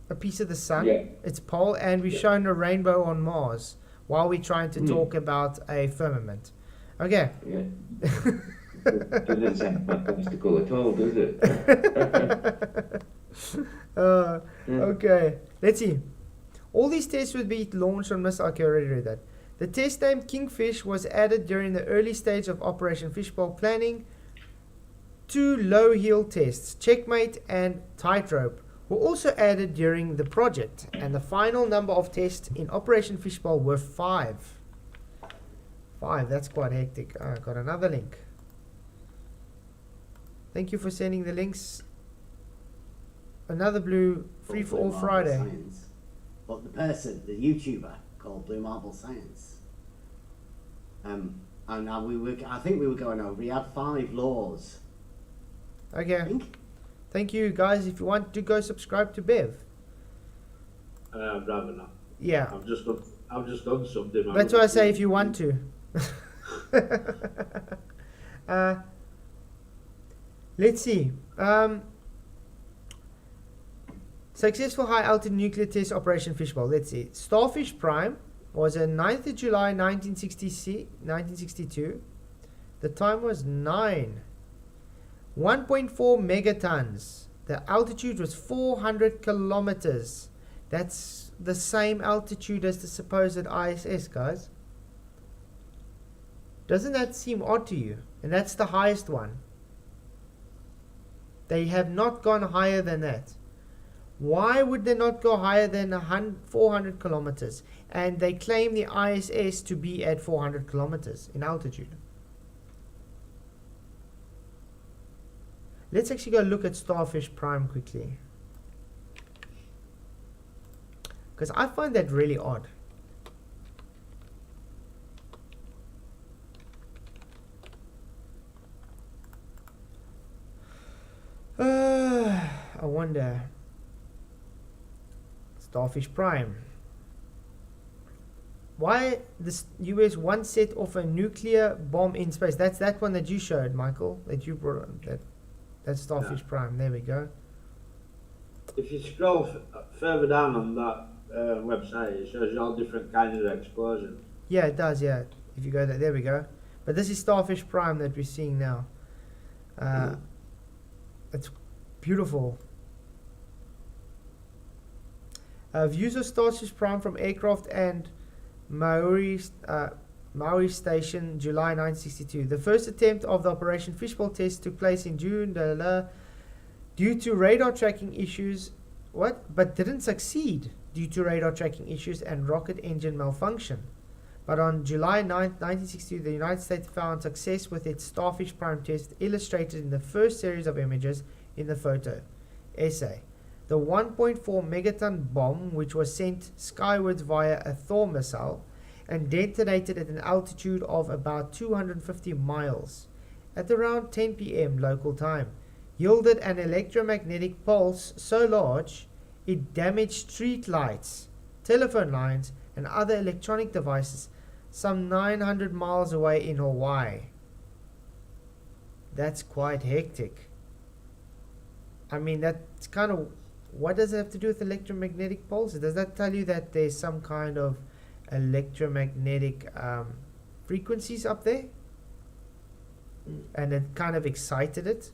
a piece of the sun, its pole, and we've shown a rainbow on Mars while we're trying to talk about a firmament. Okay. Yeah. Doesn't sound fantastical at all, does it? Okay. Let's see. All these tests would be launched on missile. Okay, I already read that. The test name Kingfish was added during the early stage of Operation Fishbowl planning. 2 low-heel tests, Checkmate and Tightrope, were also added during the project, and the final number of tests in Operation Fishbowl were 5. 5, that's quite hectic. I got another link. Thank you for sending the links. Another blue Free for All Friday. Science. But the person, the YouTuber called Blue Marble Science, and I think we were going over. He had 5 laws. Okay. Thank you, guys. If you want to go subscribe to Bev. I'd rather not. Yeah. I've just done something. That's why I say if you want to. Let's see. Successful high altitude nuclear test Operation Fishbowl. Let's see. Starfish Prime was on 9th of July 1962. The time was 1.4 megatons. The altitude was 400 kilometers. That's the same altitude as the supposed ISS, guys. Doesn't that seem odd to you? And that's the highest one. They have not gone higher than that. Why would they not go higher than 400 kilometers? And they claim the ISS to be at 400 kilometers in altitude. Let's actually go look at Starfish Prime quickly. Because I find that really odd. I wonder. Starfish Prime. Why the US once set off a nuclear bomb in space? That's that one that you showed, Michael. That you brought on. That's Starfish Prime. There we go. If you scroll further down on that website, it shows you all different kinds of explosions. Yeah, it does. Yeah, if you go there, there we go. But this is Starfish Prime that we're seeing now. It's beautiful. Views of Starfish Prime from aircraft and Maori Station, July 1962. The first attempt of the Operation Fishbowl test took place in June due to radar tracking issues. But didn't succeed due to radar tracking issues and rocket engine malfunction. But on July 9th, 1962, the United States found success with its Starfish Prime test, illustrated in the first series of images in the photo essay. The 1.4 megaton bomb, which was sent skywards via a Thor missile and detonated at an altitude of about 250 miles at around 10 p.m. local time, yielded an electromagnetic pulse so large it damaged street lights, telephone lines, and other electronic devices some 900 miles away in Hawaii. That's quite hectic. I mean, that's kind of... What does it have to do with electromagnetic pulses? Does that tell you that there's some kind of electromagnetic frequencies up there? And it kind of excited it?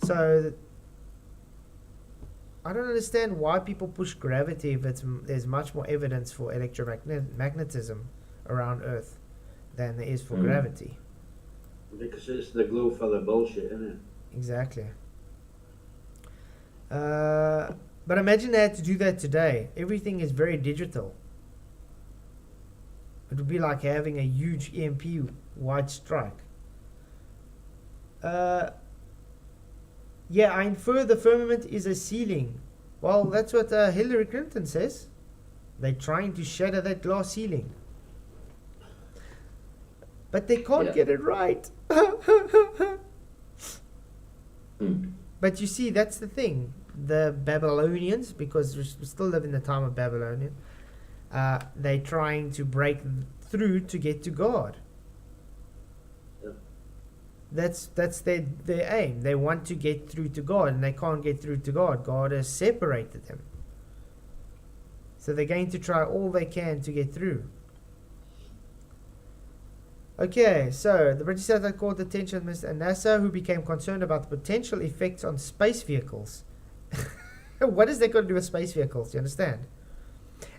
So, I don't understand why people push gravity if there's much more evidence for electromagnetism around Earth than there is for gravity. Because it's the glue for the bullshit, isn't it? Exactly. But imagine they had to do that today. Everything is very digital. It would be like having a huge EMP wide strike. Yeah, I infer the firmament is a ceiling. Well, that's what Hillary Clinton says. They're trying to shatter that glass ceiling. But they can't get it right. But you see, that's the thing. The Babylonians, because we still live in the time of Babylonian, they're trying to break through to get to God. That's their aim. They want to get through to God, and they can't get through to God. God has separated them. So they're going to try all they can to get through. Okay, so the British satellite caught the attention of Mr. NASA, who became concerned about the potential effects on space vehicles. What is that got to do with space vehicles? Do you understand?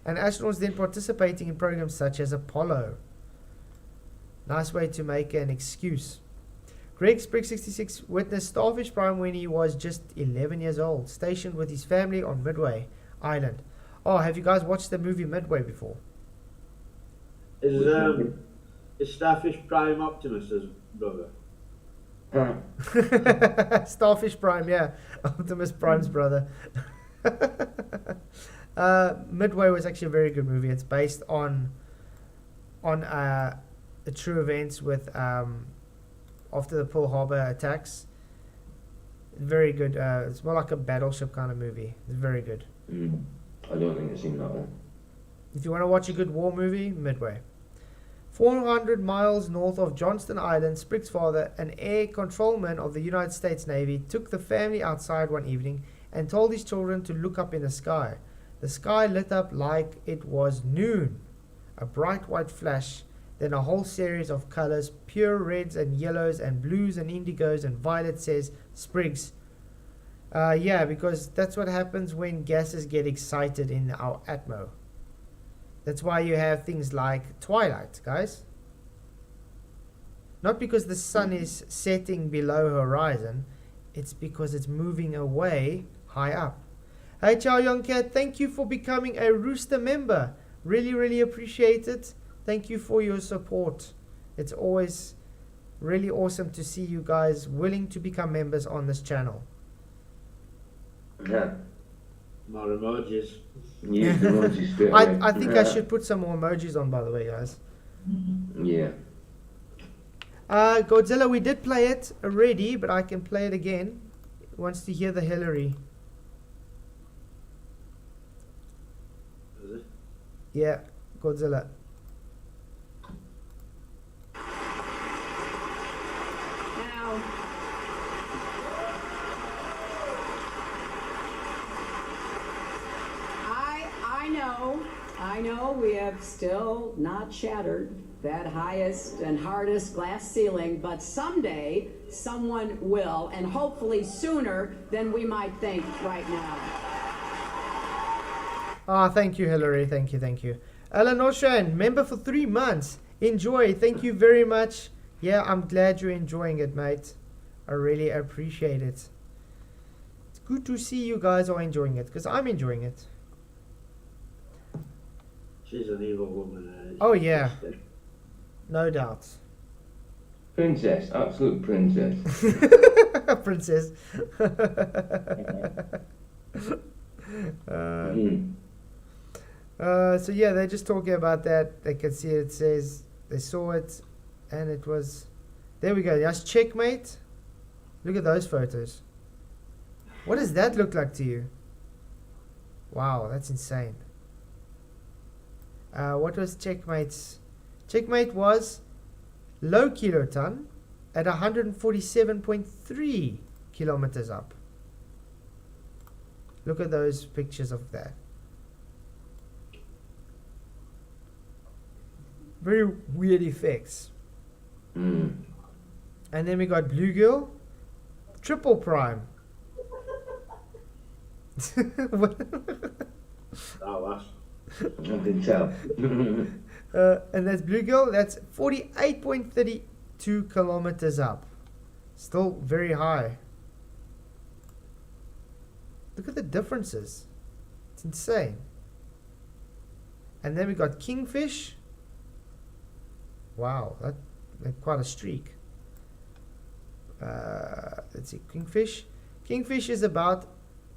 And astronauts then participating in programs such as Apollo. Nice way to make an excuse. Greg Sprigg 66 witnessed Starfish Prime when he was just 11 years old, stationed with his family on Midway Island. Oh, have you guys watched the movie Midway before? Is Starfish Prime Optimus's brother? Starfish Prime, yeah. Optimus Prime's brother. Midway was actually a very good movie. It's based on the true events with after the Pearl Harbor attacks. Very good. It's more like a battleship kind of movie. It's very good. I don't think I've seen that one. If you want to watch a good war movie, Midway. 400 miles north of Johnston Island, Sprigg's father, an air controlman of the United States Navy, took the family outside one evening and told his children to look up in the sky. The sky lit up like it was noon. A bright white flash, then a whole series of colors, pure reds and yellows and blues and indigos and violets, says Spriggs. Yeah, because that's what happens when gases get excited in our atmo. That's why you have things like twilight, guys. Not because the sun is setting below horizon, it's because it's moving away high up. Hey, Chow Young Cat, thank you for becoming a Rooster member. Really, really appreciate it. Thank you for your support. It's always Really awesome to see you guys willing to become members on this channel. Yeah. More emojis. Use the emojis straight away. I think I should put some more emojis on, by the way, guys. Yeah. Godzilla, we did play it already, but I can play it again. Wants to hear the Hillary. Is it? Yeah, Godzilla. Now, I know we have still not shattered that highest and hardest glass ceiling, but someday someone will, and hopefully sooner than we might think right now. Ah, thank you, Hillary. Thank you. Alan Oshan, member for 3 months. Enjoy. Thank you very much. Yeah, I'm glad you're enjoying it, mate. I really appreciate it. It's good to see you guys are enjoying it, because I'm enjoying it. She's an evil woman. Oh, yeah. No doubt. Princess, absolute princess. Princess. So yeah, they're just talking about that. They can see it says they saw it, and it was. There we go. That's checkmate. Look at those photos. What does that look like to you? Wow, that's insane. What was checkmate's? Checkmate was low kiloton at 147.3 kilometers up. Look at those pictures of that. Very weird effects. And then we got Bluegill, triple prime. Oh, that's. I can tell. And that's Bluegill. That's 48.32 kilometers up. Still very high. Look at the differences. It's insane. And then we got Kingfish. Wow, that's quite a streak. Let's see, Kingfish. Kingfish is about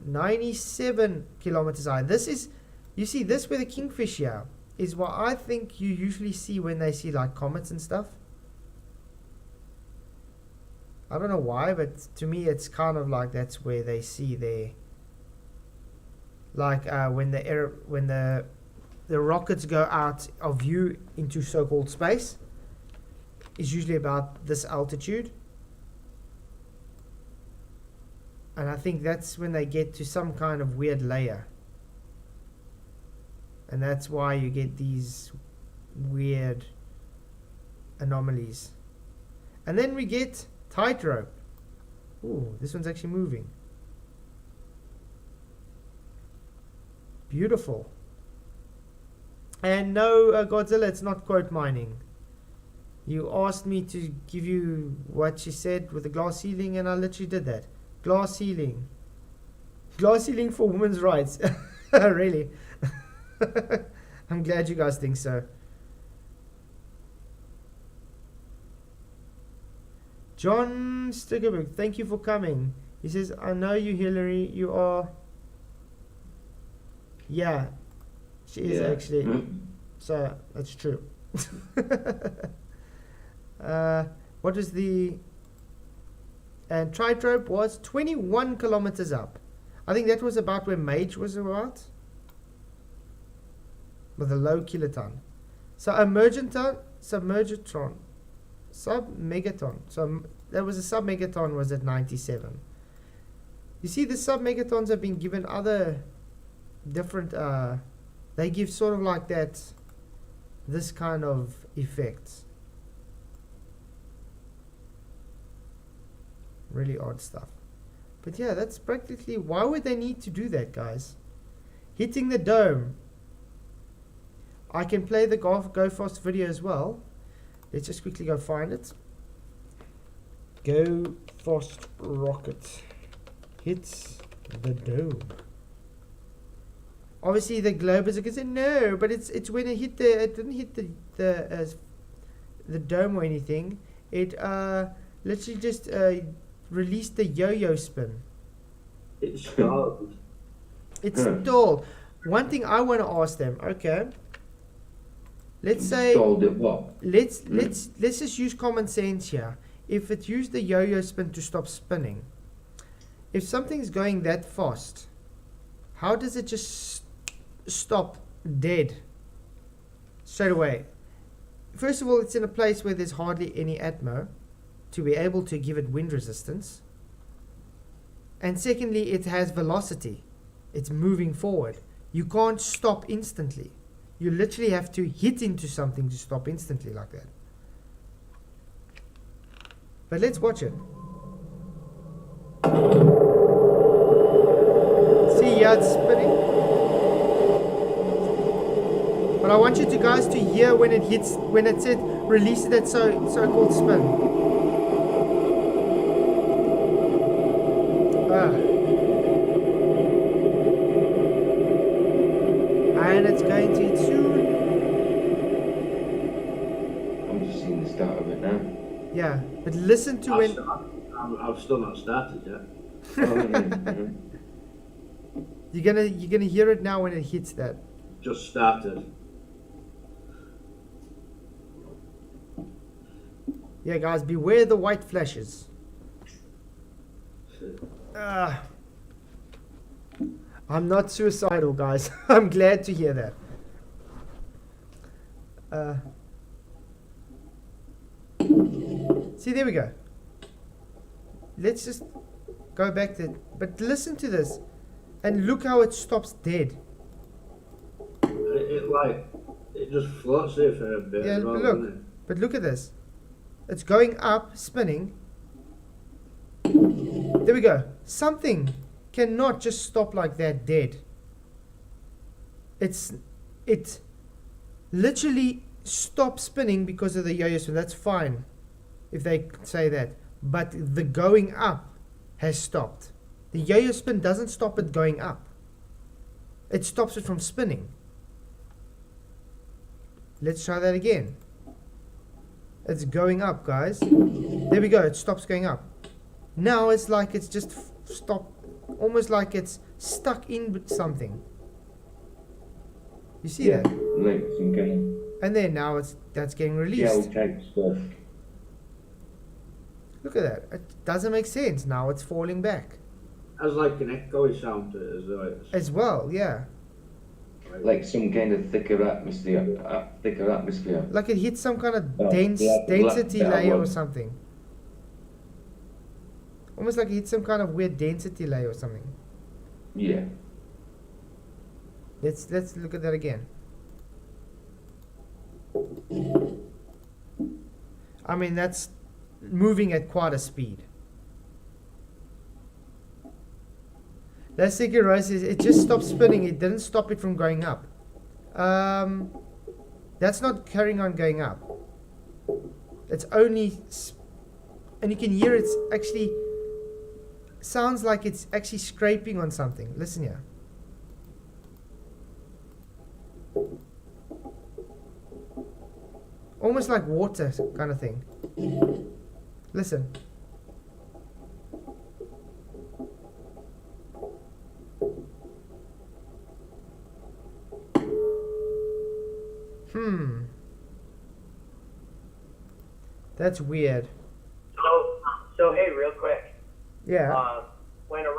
97 kilometers high. This is, you see, this where the Kingfish here is what I think you usually see when they see like comets and stuff. I don't know why, but to me it's kind of like that's where they see their, like when the rockets go out of view into so-called space, is usually about this altitude. And I think that's when they get to some kind of weird layer. And that's why you get these weird anomalies. And then we get tightrope. Ooh, this one's actually moving. Beautiful. And no, Godzilla, it's not quote mining. You asked me to give you what she said with the glass ceiling, and I literally did that. Glass ceiling. Glass ceiling for women's rights. Really? I'm glad you guys think so. John Stiggerberg, thank you for coming. He says, I know you, Hillary. You are... Yeah, she is actually. So, that's true. What was the... And Tritrope was 21 kilometers up. I think that was about where Mage was about. With a low kiloton. So Submegaton. So there was a submegaton was at 97. You see, the submegatons have been given other different, they give sort of like that, this kind of effect. Really odd stuff. But yeah, that's practically, why would they need to do that, guys? Hitting the dome. I can play the Go Fast video as well. Let's just quickly go find it. Go Fast rocket hits the dome. Obviously the globe is going to say no, but it's when it hit the, it didn't hit the dome or anything. It literally just released the yo-yo spin. It's stalled. It's stalled. One thing I want to ask them, okay? Let's say Stalled it what? let's just use common sense here. If it used the yo-yo spin to stop spinning, if something's going that fast, how does it just stop dead straight away? First of all, it's in a place where there's hardly any atmo to be able to give it wind resistance. And secondly, it has velocity. It's moving forward. You can't stop instantly. You literally have to hit into something to stop instantly like that. But let's watch it. See, yeah, it's spinning. But I want you guys to hear when it hits, when it said release that so-called spin. And it's going to hit soon. I'm just seeing the start of it now. Yeah, but listen to when. I've still not started yet. You're gonna hear it now when it hits that. Just started. Yeah, guys, beware the white flashes. I'm not suicidal, guys. I'm glad to hear that. See, there we go. Let's just go back to, but listen to this, and look how it stops dead. It just floats there for a bit. Yeah, as well, look, doesn't it? but look at this. It's going up, spinning. There we go. Something cannot just stop like that dead. It literally stops spinning because of the yo-yo spin. That's fine if they say that. But the going up has stopped. The yo-yo spin doesn't stop it going up. It stops it from spinning. Let's try that again. It's going up, guys. There we go. It stops going up. Now it's like it's just stopped. Almost like it's stuck in something. You see that? Like some kind And then now that's getting of gel released. type stuff. Look at that. It doesn't make sense. Now it's falling back. Has like an echoey sound to it as though it's As well, yeah. Like some kind of thicker atmosphere. Like it hit some kind of Oh, density black layer or one. something. Almost like it hit some kind of weird density layer or something. Yeah. Let's look at that again. I mean, that's moving at quite a speed. That's Secret Rose is it just stopped spinning. It didn't stop it from going up. That's not carrying on going up. It's only, and you can hear it's actually sounds like it's actually scraping on something. Listen here. Almost like water kind of thing. Listen. That's weird. So hey, real quick. Yeah. When a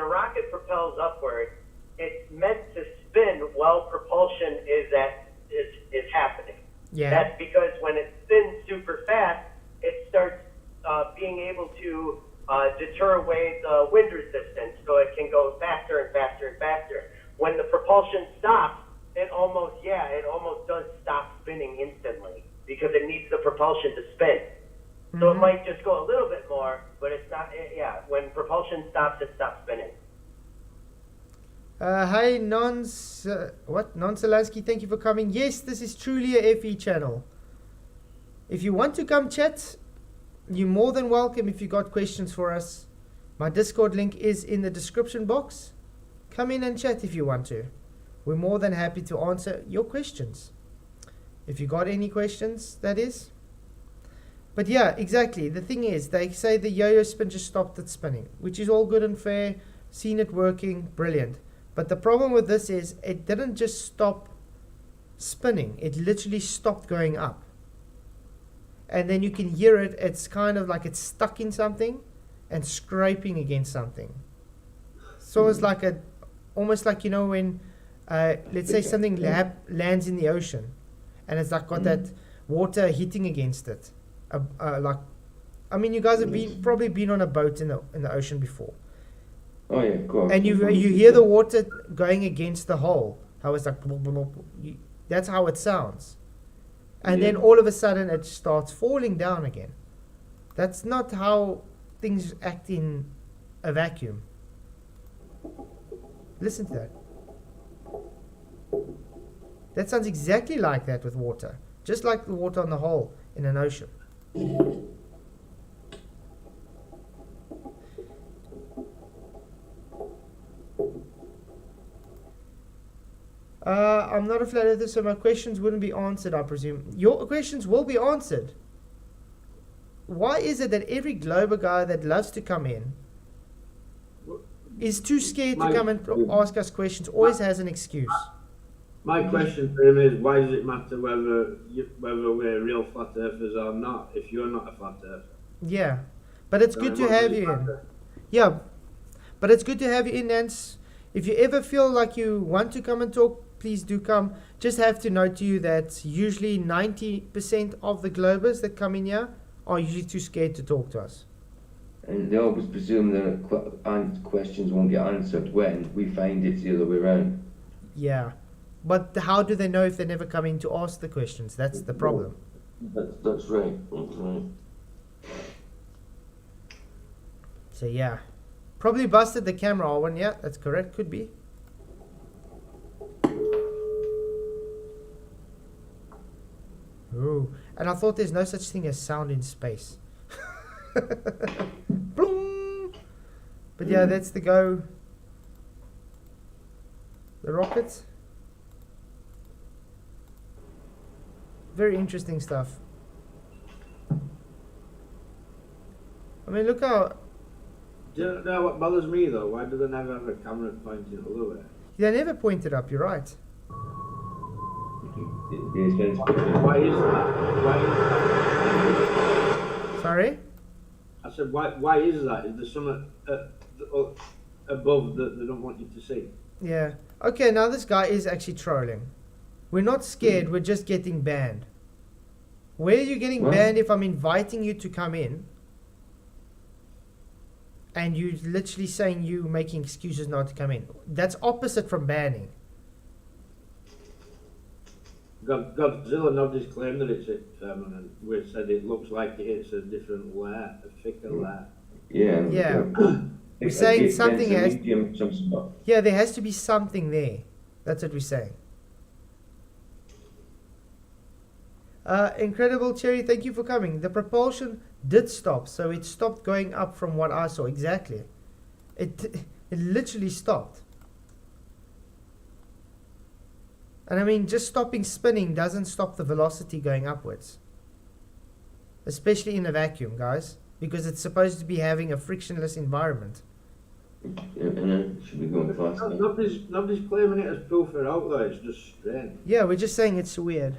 rocket propels upward, it's meant to spin while propulsion is happening. Yeah. That's because when it spins super fast, it starts being able to deter away the wind resistance, so it can go faster and faster and faster. When the propulsion stops, it almost does stop spinning instantly because it needs the propulsion to spin. So it might just go a little bit more, but it's not. When propulsion stops, it stops spinning. Hi, Non-Selansky, thank you for coming. Yes, this is truly a FE channel. If you want to come chat, you're more than welcome if you got questions for us. My Discord link is in the description box. Come in and chat if you want to. We're more than happy to answer your questions. If you got any questions, that is. But yeah, exactly. The thing is, they say the yo-yo spin just stopped it spinning, which is all good and fair. Seen it working, brilliant. But the problem with this is it didn't just stop spinning. It literally stopped going up. And then you can hear it. It's kind of like it's stuck in something and scraping against something. So it's like almost like, you know, when, let's say something lands in the ocean and it's like got that water hitting against it. Like, I mean, you guys have probably been on a boat in the ocean before. Oh yeah, of course. And you hear the water going against the hull. How it's like, that's how it sounds. And then all of a sudden it starts falling down again. That's not how things act in a vacuum. Listen to that. That sounds exactly like that with water. Just like the water on the hull in an ocean. I'm not a flat earther, so my questions wouldn't be answered, I presume. Your questions will be answered. Why is it that every Glober guy that loves to come in is too scared to come and ask us questions, always has an excuse? My question for him is, why does it matter whether we're real flat earthers or not, if you're not a flat earther? Yeah, but it's good to have you in. Yeah, but it's good to have you in, Nance. If you ever feel like you want to come and talk, please do come. Just have to note to you that usually 90% of the Globers that come in here are usually too scared to talk to us. And they always presume that questions won't get answered when we find it's the other way around. Yeah, but how do they know if they never come in to ask the questions? That's the problem. That's right. That's right. So yeah, probably busted the camera, Arwen. Yeah, that's correct. Could be. Ooh, and I thought there's no such thing as sound in space. Bloom. But yeah, that's the go. The rockets. Very interesting stuff. I mean, look how... Do you know what bothers me though? Why do they never have a camera pointing the other way? They never pointed up, you're right. Why is that? Sorry? I said, why is that? Is there something above that they don't want you to see? Yeah. Okay, now this guy is actually trolling. We're not scared, we're just getting banned. Where are you getting banned if I'm inviting you to come in and you literally saying you making excuses not to come in? That's opposite from banning. Godzilla nobody's claimed that it's Firmament. We said it looks like it's a different layer, a thicker layer. Yeah. Yeah. We're saying something has... Yeah, there has to be something there. That's what we're saying. Incredible Cherry, thank you for coming. The propulsion did stop, so it stopped going up from what I saw. Exactly. It literally stopped. And I mean, just stopping spinning doesn't stop the velocity going upwards. Especially in a vacuum, guys. Because it's supposed to be having a frictionless environment. Yeah, and it should be going faster. Nobody's claiming it as proof or out though, it's just strange. Yeah, we're just saying it's weird.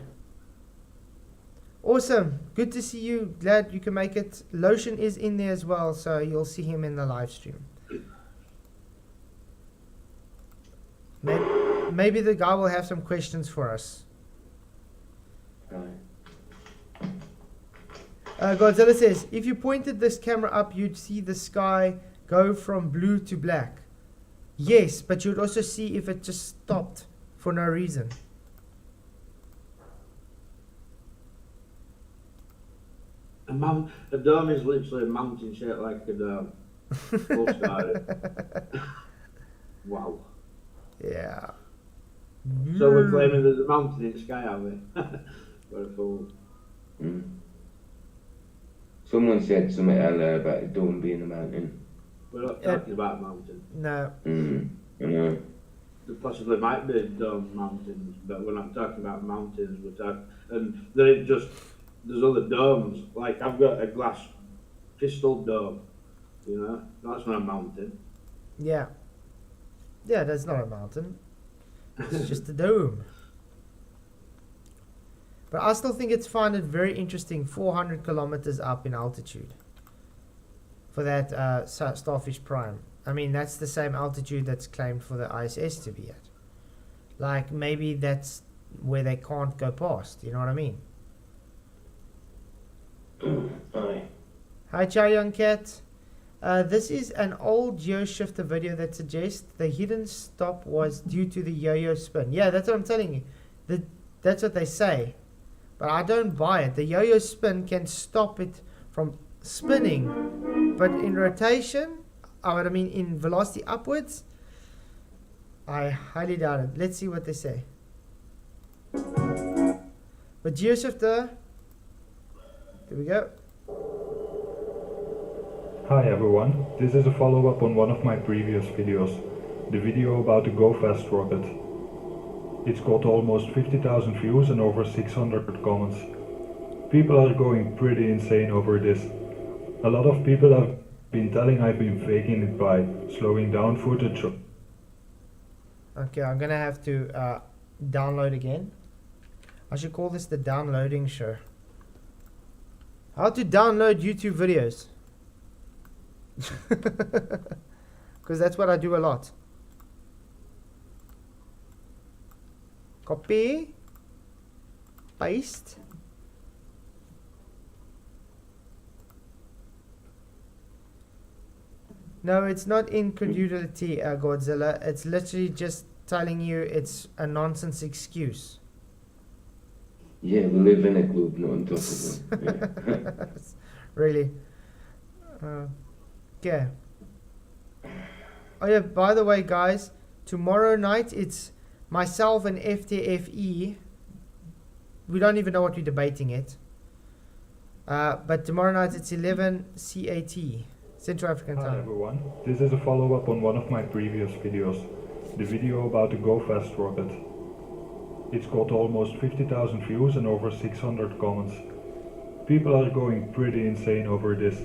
Awesome. Good to see you. Glad you can make it. Lotion is in there as well, so you'll see him in the live stream. Maybe the guy will have some questions for us. Godzilla says, if you pointed this camera up, you'd see the sky go from blue to black. Yes, but you'd also see if it just stopped for no reason. A dome is literally a mountain shaped like a dome. Wow. Yeah. So we're claiming there's a mountain in the sky, are we? What a fool. Someone said something earlier about a dome being a mountain. We're not talking about a mountain. No. I know. There possibly might be dome mountains, but we're not talking about mountains. We're talking, and they're just there's other domes. Like I've got a glass crystal dome. You know, that's not a mountain. Yeah. Yeah, that's not a mountain. It's just a dome. But I still think it's find it very interesting, 400 kilometers up in altitude for that Starfish Prime. I mean, that's the same altitude that's claimed for the ISS to be at. Like, maybe that's where they can't go past, you know what I mean? Aye. Hi, Chow Young Cat. This is an old GeoShifter video that suggests the hidden stop was due to the yo-yo spin. Yeah, that's what I'm telling you. That's what they say. But I don't buy it. The yo-yo spin can stop it from spinning. But in rotation, I mean in velocity upwards, I highly doubt it. Let's see what they say. But GeoShifter, there we go. Hi everyone, this is a follow-up on one of my previous videos, the video about the GoFast rocket. It's got almost 50,000 views and over 600 comments. People are going pretty insane over this. A lot of people have been telling I've been faking it by slowing down footage. Okay, I'm gonna have to download again. I should call this the downloading show. How to download YouTube videos. Because that's what I do a lot. Copy, paste. No, it's not incredulity, Godzilla. It's literally just telling you it's a nonsense excuse. Yeah, we live in a globe, not on top of it. Yeah. Really. Yeah. Oh yeah, by the way, guys, tomorrow night it's myself and FTFE. We don't even know what we're debating yet. But tomorrow night it's 11 CAT, Central African Hi time. everyone, this is a follow-up on one of my previous videos, the video about the GoFast rocket. It's got almost 50,000 views and over 600 comments. People are going pretty insane over this.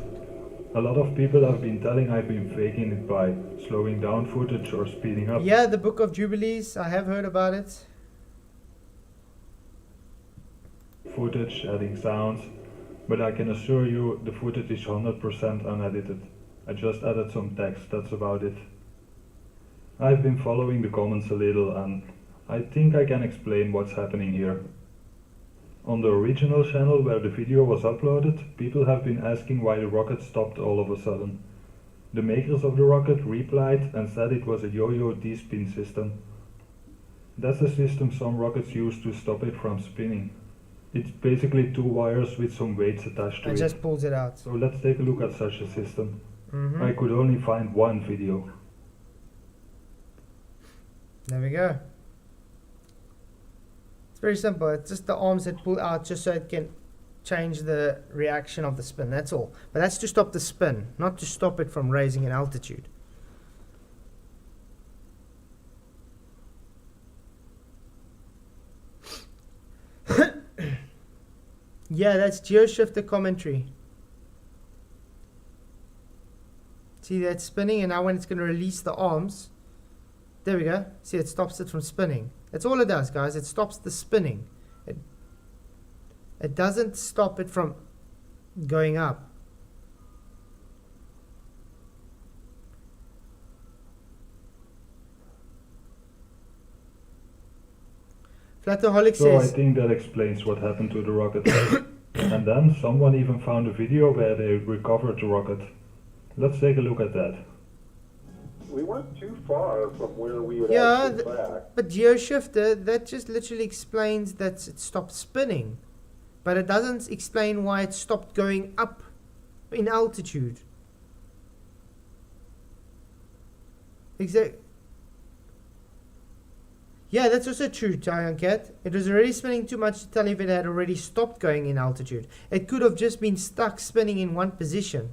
A lot of people have been telling I've been faking it by slowing down footage or speeding up. Yeah, the Book of Jubilees, I have heard about it. Footage, adding sounds, but I can assure you the footage is 100% unedited. I just added some text, that's about it. I've been following the comments a little and I think I can explain what's happening here. On the original channel where the video was uploaded, people have been asking why the rocket stopped all of a sudden. The makers of the rocket replied and said it was a yo-yo D-spin system. That's the system some rockets use to stop it from spinning. It's basically two wires with some weights attached to I it. just pulled it out. So let's take a look at such a system. I could only find one video. There we go. It's very simple. It's just the arms that pull out just so it can change the reaction of the spin. That's all. But that's to stop the spin, not to stop it from raising in altitude. Yeah, that's GeoShifter commentary. See that spinning, and now when it's going to release the arms, there we go. See, it stops it from spinning. That's all it does, guys. It stops the spinning. It doesn't stop it from going up. Flataholic So I says, think that explains what happened to the rocket. And then someone even found a video where they recovered the rocket. Let's take a look at that. We weren't too far from where we would yeah, actually back. but GeoShifter, that just literally explains that it stopped spinning. But it doesn't explain why it stopped going up in altitude. Exactly. Yeah, that's also true, Giant Cat. It was already spinning too much to tell if it had already stopped going in altitude. It could have just been stuck spinning in one position.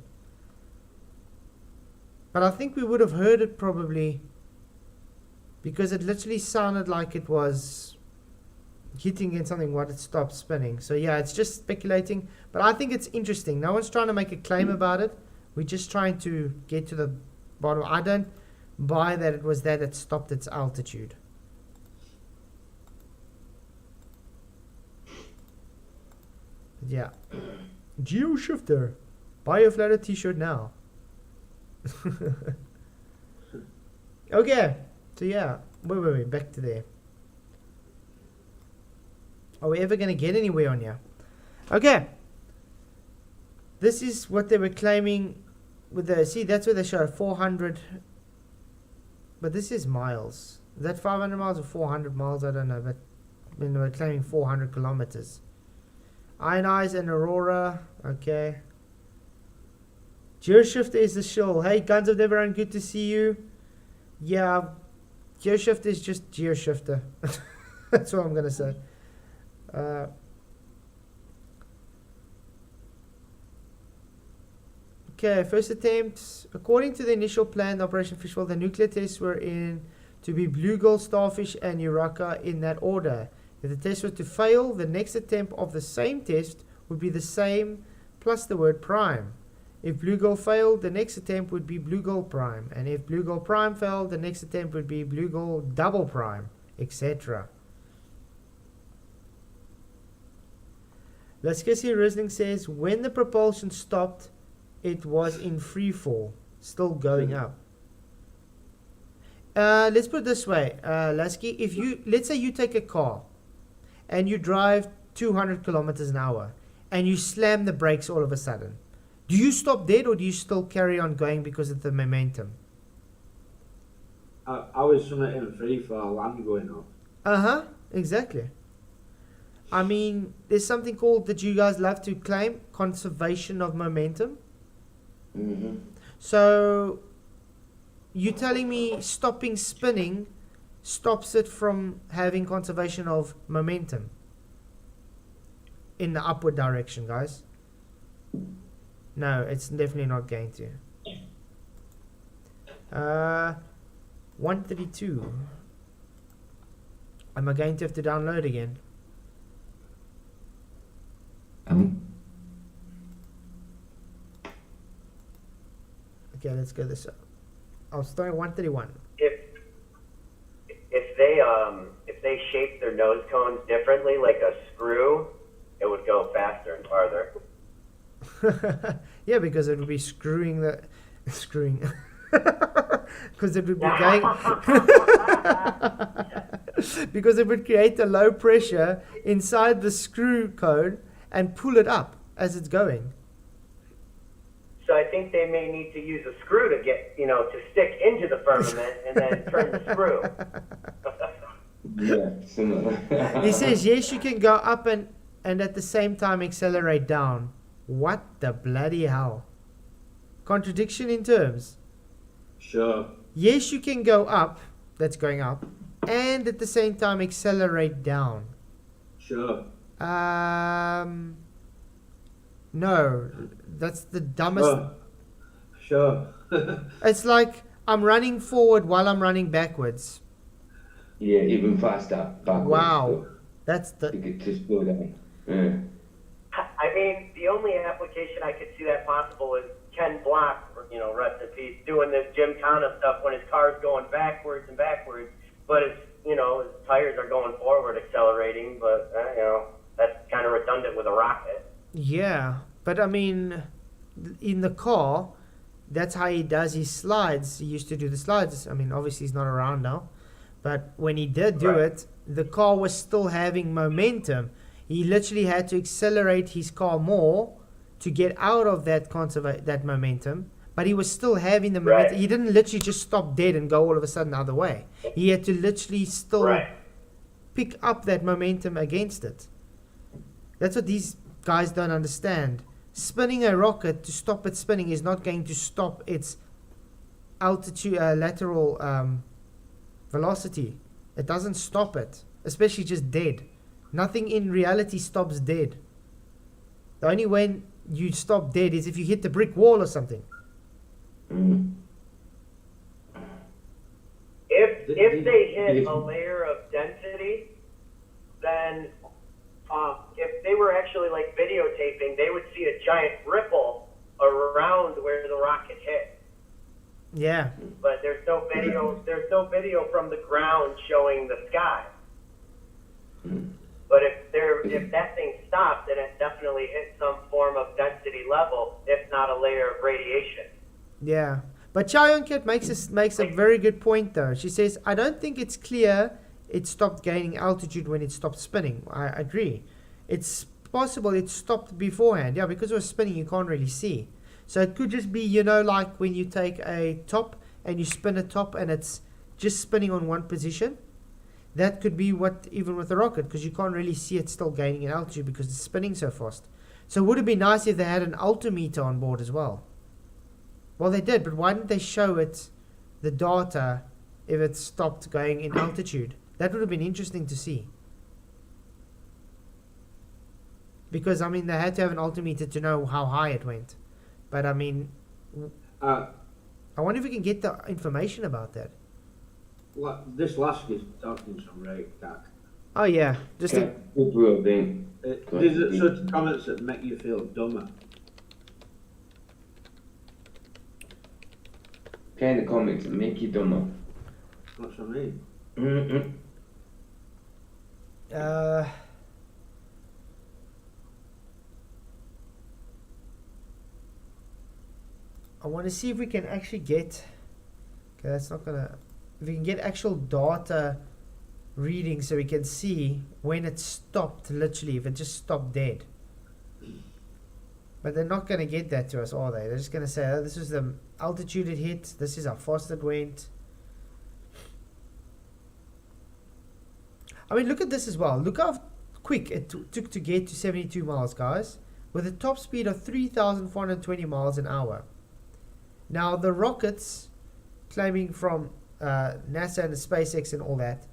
But I think we would have heard it probably because it literally sounded like it was hitting against something what it stops spinning. So yeah, it's just speculating, but I think it's interesting. No one's trying to make a claim about it. We're just trying to get to the bottom. I don't buy that it was that stopped its altitude. But yeah. GeoShifter. Buy a flatter t-shirt now. Okay. So yeah. Wait. Back to there. Are we ever going to get anywhere on here? Okay. This is what they were claiming with the... See, that's where they show 400... But this is miles. Is that 500 miles or 400 miles? I don't know. But when they were claiming 400 kilometers. Ionize and Aurora. Okay. GeoShifter is the shill. Hey, Guns of Deveron, good to see you. Yeah. GeoShifter is just GeoShifter. That's what I'm going to say. Okay, first attempt. According to the initial plan, Operation Fishbowl, the nuclear tests were in to be bluegill, starfish, and Uraka in that order. If the test were to fail, the next attempt of the same test would be the same plus the word prime. If bluegill failed, the next attempt would be bluegill prime. And if bluegill prime failed, the next attempt would be bluegill double prime, etc. Laskisi Risling says, when the propulsion stopped, it was in free fall, still going up. Let's put it this way, Lasky, if you, let's say you take a car and you drive 200 kilometers an hour and you slam the brakes all of a sudden, do you stop dead or do you still carry on going because of the momentum? I was in free fall and going up. Exactly. I mean, there's something called, that you guys love to claim, conservation of momentum. Mm-hmm. So, you telling me stopping spinning stops it from having conservation of momentum in the upward direction, guys? No, it's definitely not going to. 132. Am I going to have to download again? Okay, let's go this up. I'll start at 131. If they shape their nose cones differently, like a screw, it would go faster and farther. Yeah, because it would be screwing because it would be going because it would create a low pressure inside the screw cone and pull it up as it's going. So I think they may need to use a screw to get, to stick into the firmament and then turn the screw. Yeah, similar. He says, yes, you can go up and at the same time accelerate down. What the bloody hell? Contradiction in terms. Sure. Yes, you can go up, that's going up, and at the same time accelerate down. Sure. No, that's the dumbest. Sure. It's like I'm running forward while I'm running backwards. Yeah, even faster. Backwards. Wow, that's the. To get to slow down. Yeah. I mean, the only application I could see that possible is Ken Block, rest in peace, doing this Gymkhana stuff when his car's going backwards, but his tires are going forward, accelerating, but, that's kind of redundant with a rocket. Yeah, but I mean, in the car, that's how he does his slides. He used to do the slides. I mean, obviously he's not around now, but when he did do it, the car was still having momentum. He literally had to accelerate his car more to get out of that momentum, but he was still having the momentum. Right. He didn't literally just stop dead and go all of a sudden the other way. He had to literally still pick up that momentum against it. That's what these guys don't understand. Spinning a rocket to stop it spinning is not going to stop its altitude, lateral velocity. It doesn't stop it, especially just dead. Nothing in reality stops dead. The only way you stop dead is if you hit the brick wall or something. If they hit a layer of density then if they were actually like videotaping, they would see a giant ripple around where the rocket hit. Yeah. But there's no video. There's no video from the ground showing the sky. But if that thing stopped, then it definitely hit some form of density level, if not a layer of radiation. Yeah. But Chayonket makes a very good point though. She says, I don't think it's clear it stopped gaining altitude when it stopped spinning. I agree. It's possible it stopped beforehand. Yeah, because it was spinning, you can't really see. So it could just be, you know, like when you take a top and you spin a top and it's just spinning on one position. That could be what, even with the rocket, because you can't really see it still gaining in altitude because it's spinning so fast. So would it be nice if they had an altimeter on board as well? Well, they did, but why didn't they show it, the data, if it stopped going in altitude? That would have been interesting to see. Because, I mean, they had to have an altimeter to know how high it went. But, I mean, I wonder if we can get the information about that. This last is talking some right cack. Oh, yeah. Just These are such comments that make you feel dumber. Kind of comics that make you dumber. What's what I mean? I want to see if we can actually get... Okay, that's not going to... If we can get actual data reading so we can see when it stopped, literally, if it just stopped dead. But they're not going to get that to us, are they? They're just going to say, oh, this is the altitude it hit, this is how fast it went. I mean, look at this as well. Look how quick it took to get to 72 miles, guys, with a top speed of 3,420 miles an hour. Now, the rockets claiming from NASA and the SpaceX and all that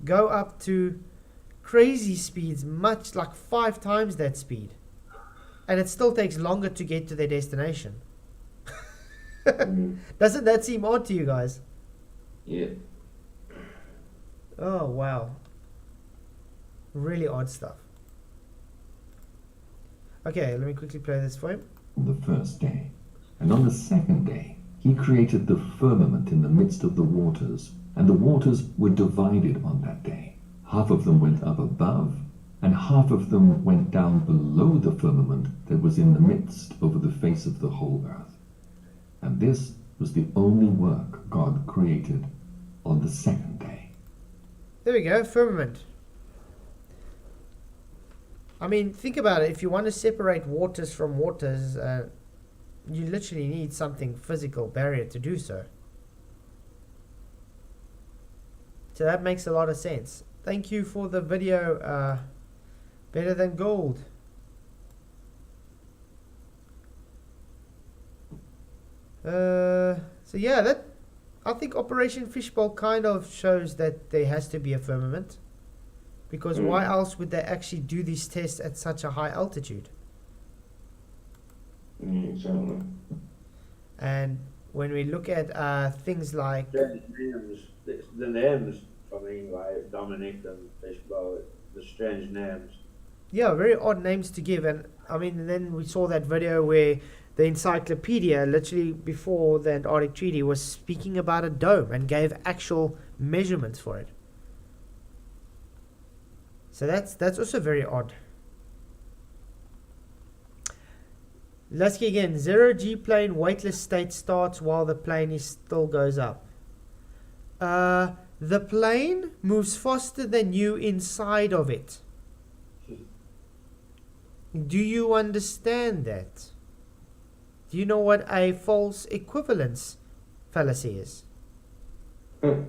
go up to crazy speeds, much like 5 times that speed. And it still takes longer to get to their destination. Doesn't that seem odd to you guys? Yeah. Oh, wow. Really odd stuff. Okay, let me quickly play this for him. The first day. And on the second day, he created the firmament in the midst of the waters, and the waters were divided on that day. Half of them went up above, and half of them went down below the firmament that was in the midst over the face of the whole earth. And this was the only work God created on the second day. There we go, firmament. I mean, think about it. If you want to separate waters from waters, you literally need something physical barrier to do so. So that makes a lot of sense. Thank you for the video, Better Than Gold. So yeah, I think Operation Fishbowl kind of shows that there has to be a firmament. Because why else would they actually do these tests at such a high altitude? Exactly. And when we look at things like... The names, I mean, like Dominic and Fishbowl, the strange names. Yeah, very odd names to give. And I mean, then we saw that video where the Encyclopedia, literally before the Antarctic Treaty, was speaking about a dome and gave actual measurements for it. So that's also very odd. Lasky again, 0G plane weightless state starts while the plane still goes up. The plane moves faster than you inside of it. Do you understand that? Do you know what a false equivalence fallacy is? I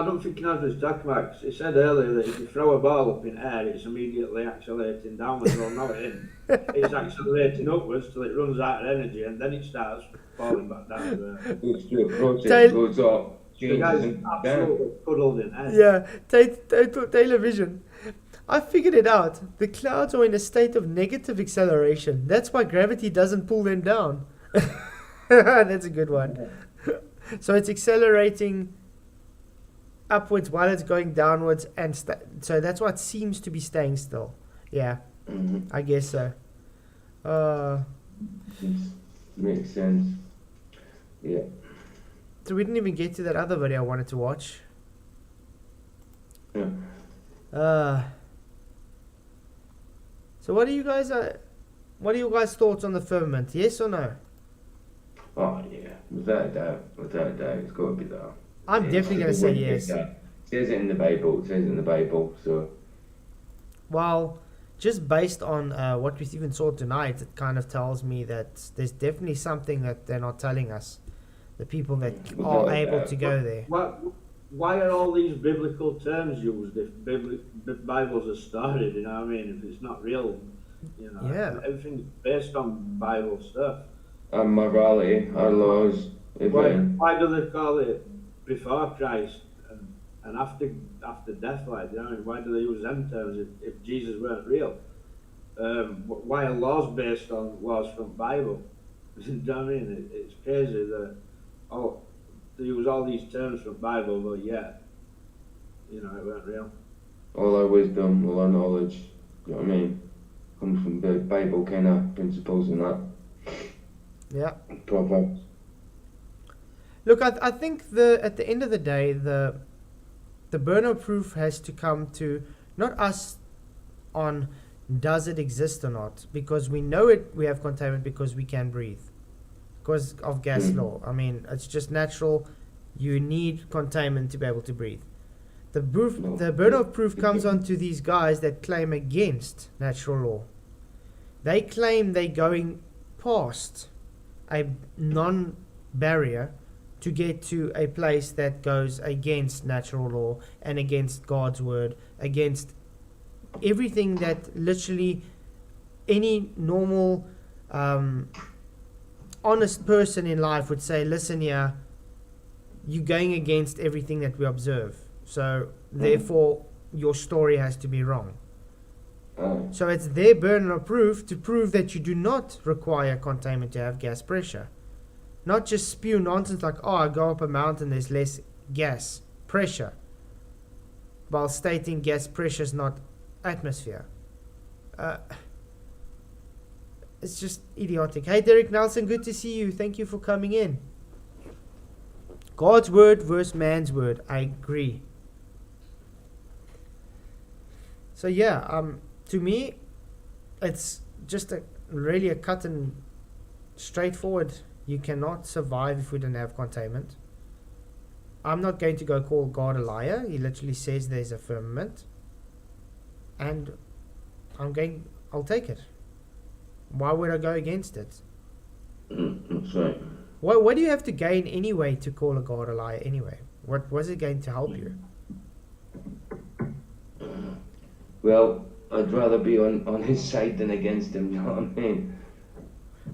don't think Nazar's Jackmax. It said earlier that if you throw a ball up in air, it's immediately accelerating downwards. Well, no, it isn't. It's accelerating upwards till it runs out of energy, and then it starts falling back down. The guy's absolutely puddled in air. Yeah, television. I figured it out. The clouds are in a state of negative acceleration. That's why gravity doesn't pull them down. That's a good one. So it's accelerating upwards while it's going downwards, and so that's what seems to be staying still. Yeah, I guess so. Makes sense. Yeah. So we didn't even get to that other video I wanted to watch. Yeah. So what are you guys thoughts on the firmament? Yes or no? Oh yeah, without a doubt, it's got to be that. I'm definitely going to say yes. It says it in the Bible. So. Well, just based on what we even saw tonight, it kind of tells me that there's definitely something that they're not telling us. The people that are able to go there. Why are all these biblical terms used if the Bibles are started? You know what I mean? If it's not real, you know, everything's based on Bible stuff. And morality, our laws. Why do they call it before Christ and after death? Like, you know, why do they use them terms if Jesus weren't real? Why are laws based on laws from Bible? You know what I mean? It's crazy that they use all these terms from Bible, but yet, you know, it weren't real. All our wisdom, all our knowledge, you know what I mean, comes from the Bible kind of principles and that. Yeah. Proverbs. Look, I think at the end of the day, the burner proof has to come to not us on does it exist or not, because we know we have containment because we can breathe. Because of gas law. I mean, it's just natural. You need containment to be able to breathe. The burden of proof comes onto these guys that claim against natural law. They claim they're going past a non-barrier to get to a place that goes against natural law and against God's word, against everything that literally any normal honest person in life would say, listen here, you're going against everything that we observe. So therefore your story has to be wrong. So it's their burden of proof to prove that you do not require containment to have gas pressure. Not just spew nonsense like, oh, I go up a mountain, there's less gas pressure, while stating gas pressure is not atmosphere. It's just idiotic. Hey, Derek Nelson, good to see you. Thank you for coming in. God's word versus man's word. I agree. So yeah, to me, it's just really a cut and straightforward. You cannot survive if we don't have containment. I'm not going to go call God a liar. He literally says there's a firmament, and I'll take it. Why would I go against it? That's right. What do you have to gain anyway to call a God a liar anyway? What was it going to help you? Well, I'd rather be on his side than against him, you know what I mean?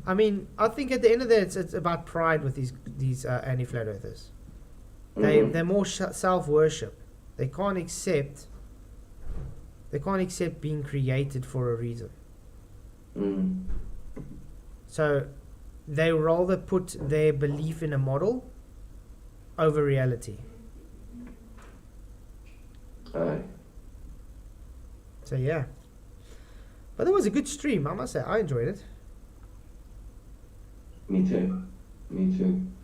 I mean, I think at the end of the day, it's about pride with these anti-flat earthers. They're more self-worship. They can't accept being created for a reason. So they rather put their belief in a model over reality. Aye. So yeah, but it was a good stream, I must say. I enjoyed it. Me too.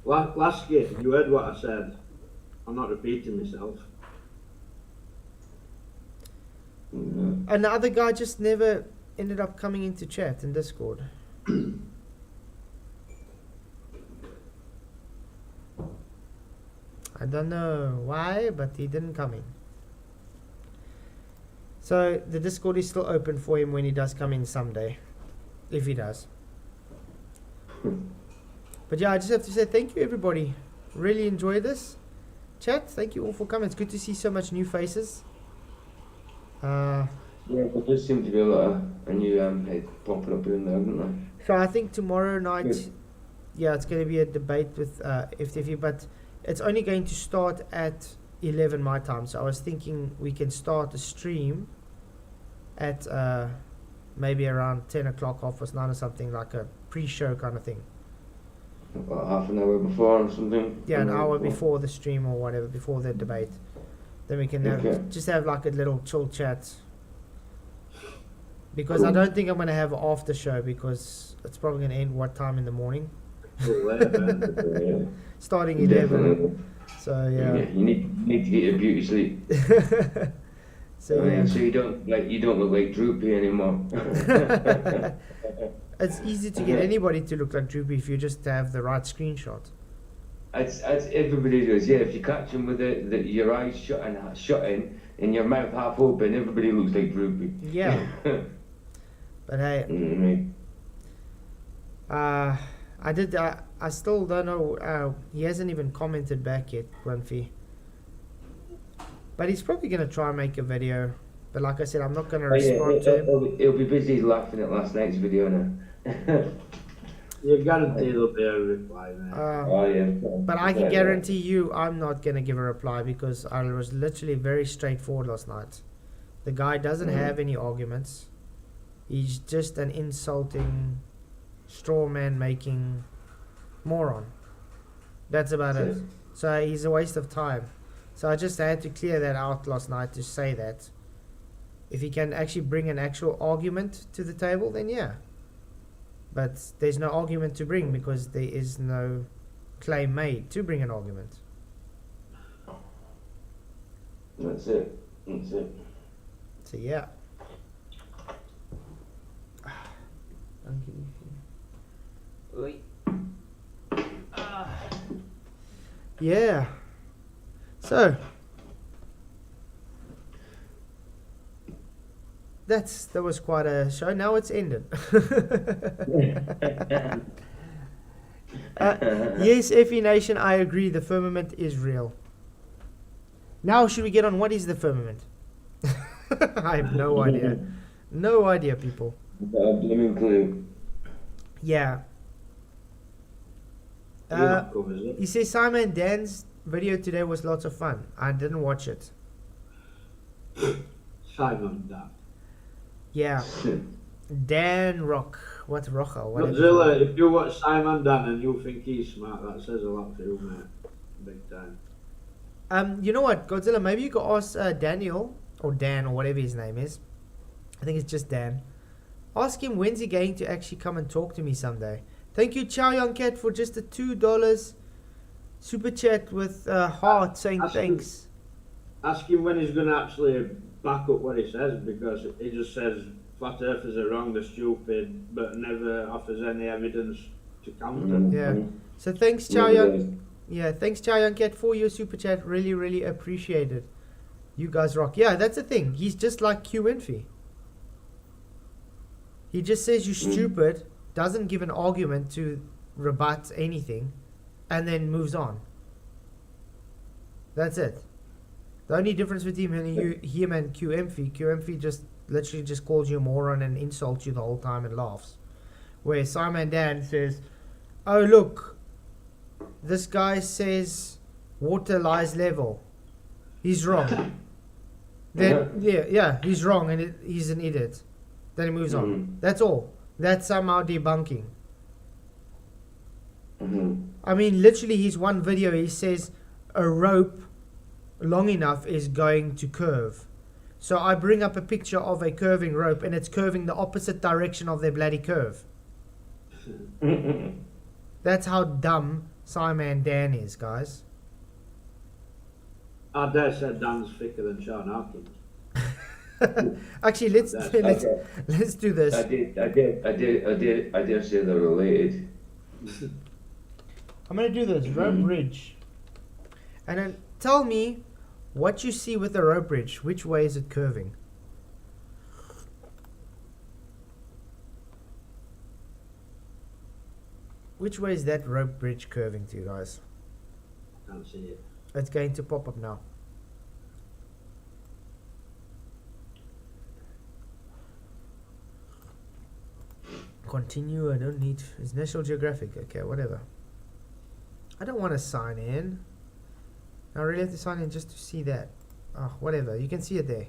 Last year, you heard what I said. I'm not repeating myself. And the other guy just never ended up coming into chat in Discord. I don't know why, but he didn't come in. So the Discord is still open for him when he does come in someday, if he does. But yeah, I just have to say thank you, everybody. Really enjoy this chat. Thank you all for coming. It's good to see so much new faces. Yeah, there does seem to be a lot of new heads popping up here and there, isn't there? So I think tomorrow night, yeah, it's going to be a debate with FTF, but it's only going to start at 11 my time. So I was thinking we can start the stream at maybe around 10 o'clock, 9:30 or something, like a pre-show kind of thing. About half an hour before or something? Yeah, an hour before the stream or whatever, before the debate. Then we can have Okay. just have like a little chill chat. Because I don't think I'm gonna have an after show because it's probably gonna end what time in the morning? 11. Starting 11. So Yeah, yeah. you need to get your beauty sleep. So yeah. So you don't look like Droopy anymore. It's easy to get anybody to look like Droopy if you just have the right screenshot. As everybody does, yeah. If you catch them with your eyes shut and your mouth half open, everybody looks like Droopy. Yeah. But hey, Mm-hmm. I still don't know. He hasn't even commented back yet, Grumpy. But he's probably gonna try and make a video. But like I said, I'm not gonna respond to him. He'll be busy laughing at last night's video now. You guarantee there'll be a reply, man. Oh yeah. But I can guarantee you, I'm not gonna give a reply because I was literally very straightforward last night. The guy doesn't have any arguments. He's just an insulting, straw man making moron. That's about it. So he's a waste of time. So I just had to clear that out last night to say that. If he can actually bring an actual argument to the table, then yeah. But there's no argument to bring because there is no claim made to bring an argument. That's it. That's it. So yeah. Yeah. So that was quite a show. Now it's ended. Yes, FE Nation, I agree. The firmament is real. Now should we get on what is the firmament? I have no idea. No idea, people. Blooming clue. Yeah. He says Simon Dan's video today was lots of fun. I didn't watch it. Simon Dan. Yeah. Dan Rock. What Rocha? Godzilla, if you watch Simon Dan and you think he's smart, that says a lot for you, mate. Big time. You know what, Godzilla, maybe you could ask Daniel, or Dan, or whatever his name is. I think it's just Dan. Ask him when's he going to actually come and talk to me someday. Thank you, Chow Young Cat, for just a $2 super chat with heart saying thanks. Ask him when he's going to actually back up what he says, because he just says flat earthers are wrong, they're stupid, but never offers any evidence to counter. Yeah. So thanks, Chow Young. Yeah, thanks, Chow Young Cat, for your super chat. Really, really appreciate it. You guys rock. Yeah, that's the thing. He's just like Q Winfrey. He just says you're stupid, doesn't give an argument to rebut anything, and then moves on. That's it. The only difference between him and QMF just literally just calls you a moron and insults you the whole time and laughs. Where Simon Dan says, oh look, this guy says water lies level. He's wrong. Then yeah, he's wrong and he's an idiot. Then he moves on. That's all. That's somehow debunking. I mean, literally, his one video, he says a rope long enough is going to curve. So I bring up a picture of a curving rope, and it's curving the opposite direction of their bloody curve. That's how dumb Simon Dan is, guys. I dare say Dan's thicker than Sean Hawkins. Actually, let's do this. I dare say they're related. I'm gonna do this rope bridge, and then tell me what you see with the rope bridge. Which way is it curving? Which way is that rope bridge curving to, guys? Can't see it. It's going to pop up now. Continue. I don't need. It's National Geographic. Okay, whatever. I don't want to sign in. I really have to sign in just to see that. Oh, whatever. You can see it there.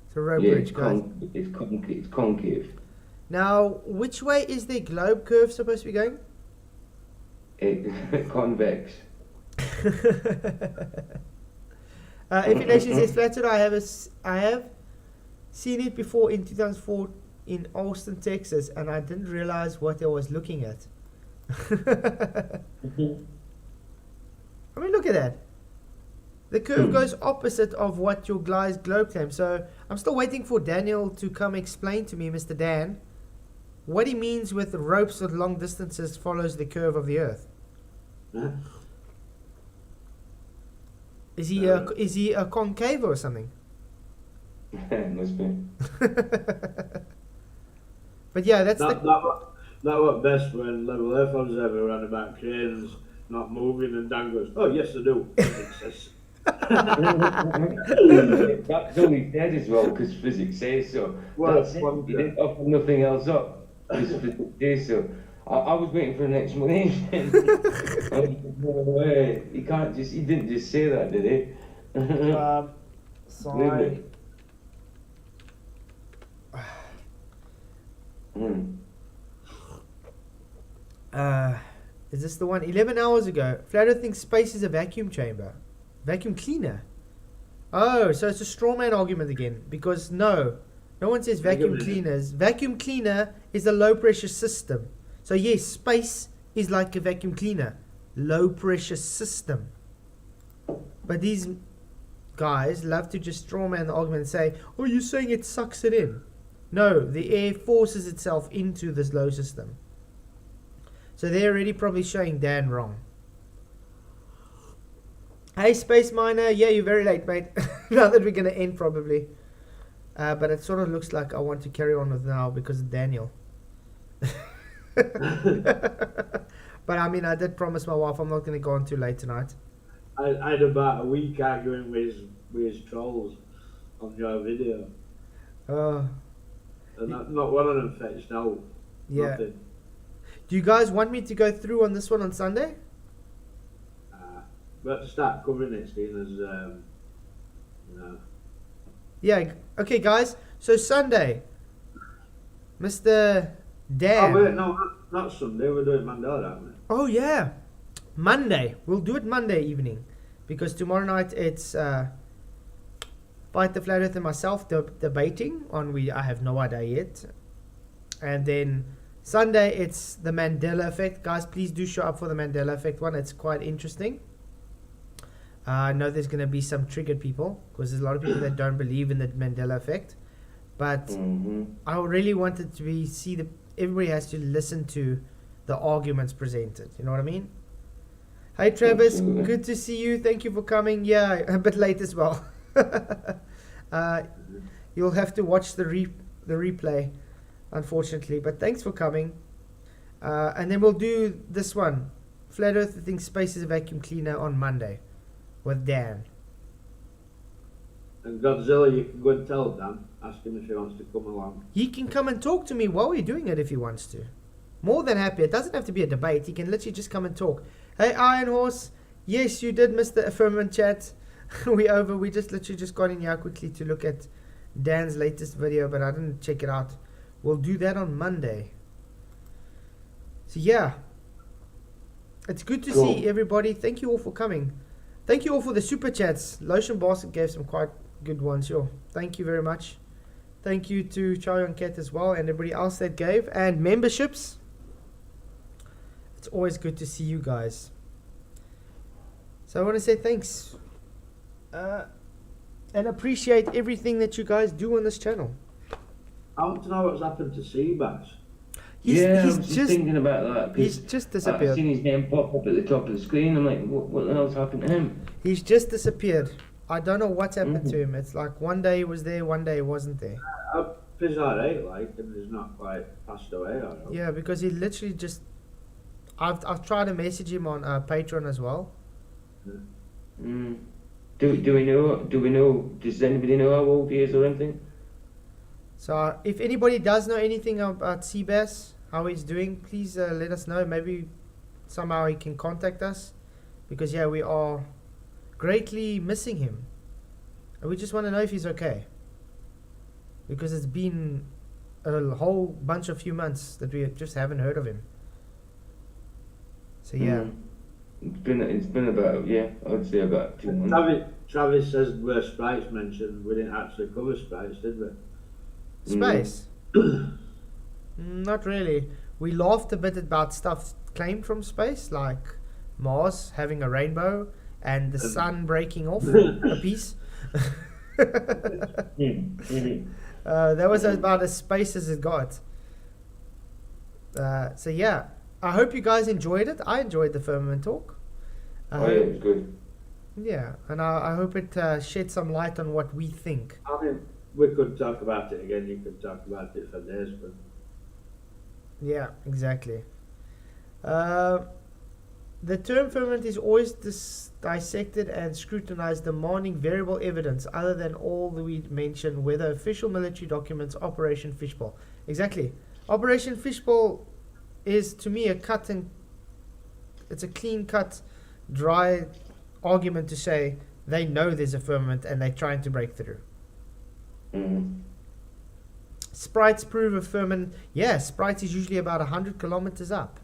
It's a rope bridge, guys. It's concave. Now, which way is the globe curve supposed to be going? Convex. If Nation says flat Earth, I have seen it before in 2004 in Austin, Texas, and I didn't realize what I was looking at. I mean, look at that. The curve goes opposite of what your guy's globe claims. So I'm still waiting for Daniel to come explain to me, Mr. Dan, what he means with ropes at long distances follows the curve of the Earth. Is he a concave or something? Must be. But yeah, that's That worked best when Level Earth was ever ran about cranes not moving, and Dan goes, "Oh yes, I do." That's all he said as well, because physics says so. Well, That's it. He didn't offer nothing else up, because physics says so. I was waiting for an explanation. No way. He didn't just say that, did he? Sorry. Is this the one? 11 hours ago, Flat Earth thinks space is a vacuum chamber. Vacuum cleaner. Oh, so it's a straw man argument again. Because no one says vacuum cleaners. Vacuum cleaner is a low pressure system. So yes, space is like a vacuum cleaner. Low pressure system. But these guys love to just straw man the argument and say, oh, you're saying it sucks it in. No, the air forces itself into this low system. So they're already probably showing Dan wrong. Hey, Space Miner. Yeah, you're very late, mate. Now that we're going to end probably. But it sort of looks like I want to carry on with now because of Daniel. But I mean, I did promise my wife I'm not going to go on too late tonight. I had about a week arguing with his trolls on your video. And not one of them fetched out. Yeah. Nothing. Do you guys want me to go through on this one on Sunday? We have to start covering it, seeing as Yeah. Okay, guys. So Sunday, Mr. Dan. Oh wait, no, not Sunday. We're doing Mandela, aren't we? Oh yeah, Monday. We'll do it Monday evening, because tomorrow night it's Fight the Flat Earth and myself debating on I have no idea yet, and then Sunday it's the Mandela effect. Guys, please do show up for the Mandela effect one. It's quite interesting. I know there's going to be some triggered people because there's a lot of people that don't believe in the Mandela effect, but I really wanted to everybody has to listen to the arguments presented. You know what I mean? Hey Travis, Absolutely. Good to see you. Thank you for coming. Yeah, a bit late as well. You'll have to watch the replay, unfortunately. But thanks for coming. And then we'll do this one, Flat Earth thinks space is a vacuum cleaner, on Monday with Dan. And Godzilla, you can go and tell Dan. Ask him if he wants to come along. He can come and talk to me while we're doing it if he wants to. More than happy. It doesn't have to be a debate. He can literally just come and talk. Hey, Iron Horse. Yes, you did miss the Firmament chat. We just literally got in here quickly to look at Dan's latest video, but I didn't check it out. We'll do that on Monday. So yeah. It's good to see everybody. Thank you all for coming. Thank you all for the super chats. Lotion Basket gave some quite good ones. Sure. Thank you very much. Thank you to Charlie and Kat as well, and everybody else that gave. And memberships. It's always good to see you guys. So I want to say thanks. And appreciate everything that you guys do on this channel. I want to know what's happened to Seabass. He's I was just thinking about that. He's just disappeared. I've seen his name pop up at the top of the screen. I'm like, what the hell's happened to him? He's just disappeared. I don't know what's happened to him. It's like one day he was there, one day he wasn't there. He's alright, and he's not quite passed away. I don't know. Yeah, because he literally just. I've tried to message him on Patreon as well. Do we know? Does anybody know how old he is or anything? So if anybody does know anything about Seabass, how he's doing, please let us know. Maybe somehow he can contact us, because yeah, we are greatly missing him, and we just want to know if he's okay, because it's been a whole bunch of few months that we just haven't heard of him. So yeah. It's been about, I would say about 2 months. Travis says where Sprite's mentioned, we didn't actually cover Sprites, did we? Space? Not really. We laughed a bit about stuff claimed from space, like Mars having a rainbow and the sun breaking off a piece. That was about as space as it got. So yeah, I hope you guys enjoyed it. I enjoyed the Firmament talk. Yeah, it was good. Yeah, and I hope it shed some light on what we think. I mean, we could talk about it again. You could talk about it for days, but Yeah, exactly. The term firmament is always dissected and scrutinized, demanding variable evidence other than all that we mentioned, whether official military documents, Operation Fishbowl. Exactly. Operation Fishbowl is, to me, it's a clean-cut, dry argument to say they know there's a firmament and they're trying to break through. Sprites prove a firmament. Yeah, Sprites is usually about 100 kilometers up.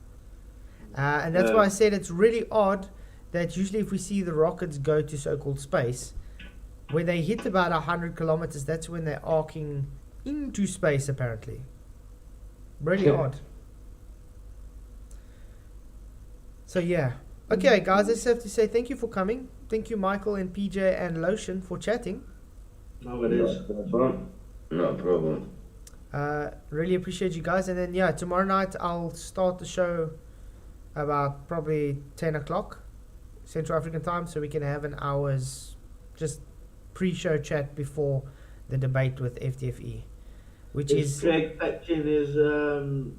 And that's why I said it's really odd that usually if we see the rockets go to so-called space, when they hit about 100 kilometers, that's when they're arcing into space, apparently. Really odd. So yeah. Okay, guys, I just have to say thank you for coming. Thank you, Michael and PJ and Lotion, for chatting. no, it is. Not a problem. Really appreciate you guys. And then, yeah, tomorrow night I'll start the show about probably 10 o'clock Central African time, so we can have an hour's just pre-show chat before the debate with FDFE, which is Craig fetching his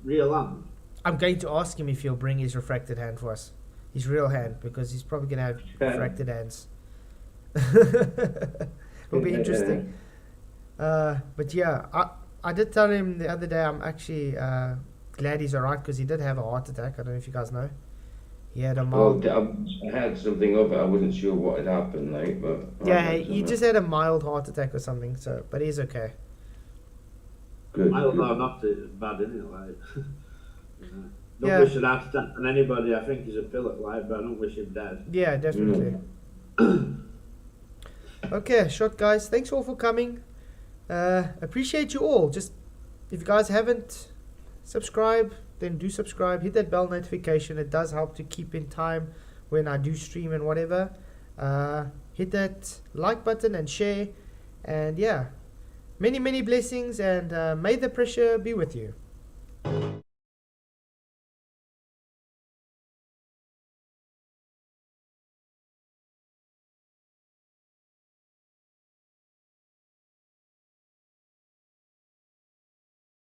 real hand. I'm going to ask him if he'll bring his refracted hand for us, his real hand, because he's probably going to have refracted hands. It'll be interesting. But yeah, I did tell him the other day I'm actually glad he's alright, because he did have a heart attack. I don't know if you guys know. He had a mild... Well, I had something of it. I wasn't sure what had happened, like, but... Yeah, he just had a mild heart attack or something, so, but he's okay. Good. I don't good. know, not too bad, isn't it? Like, don't Yeah. wish an heart attack on anybody. I think he's a pilot, like, but I don't wish him dead. Yeah, definitely. Okay, short guys. Thanks all for coming. Appreciate you all. Just, if you guys haven't subscribed, then do subscribe. Hit that bell notification. It does help to keep in time when I do stream and whatever. Hit that like button and share. And yeah, many blessings, and may the pressure be with you.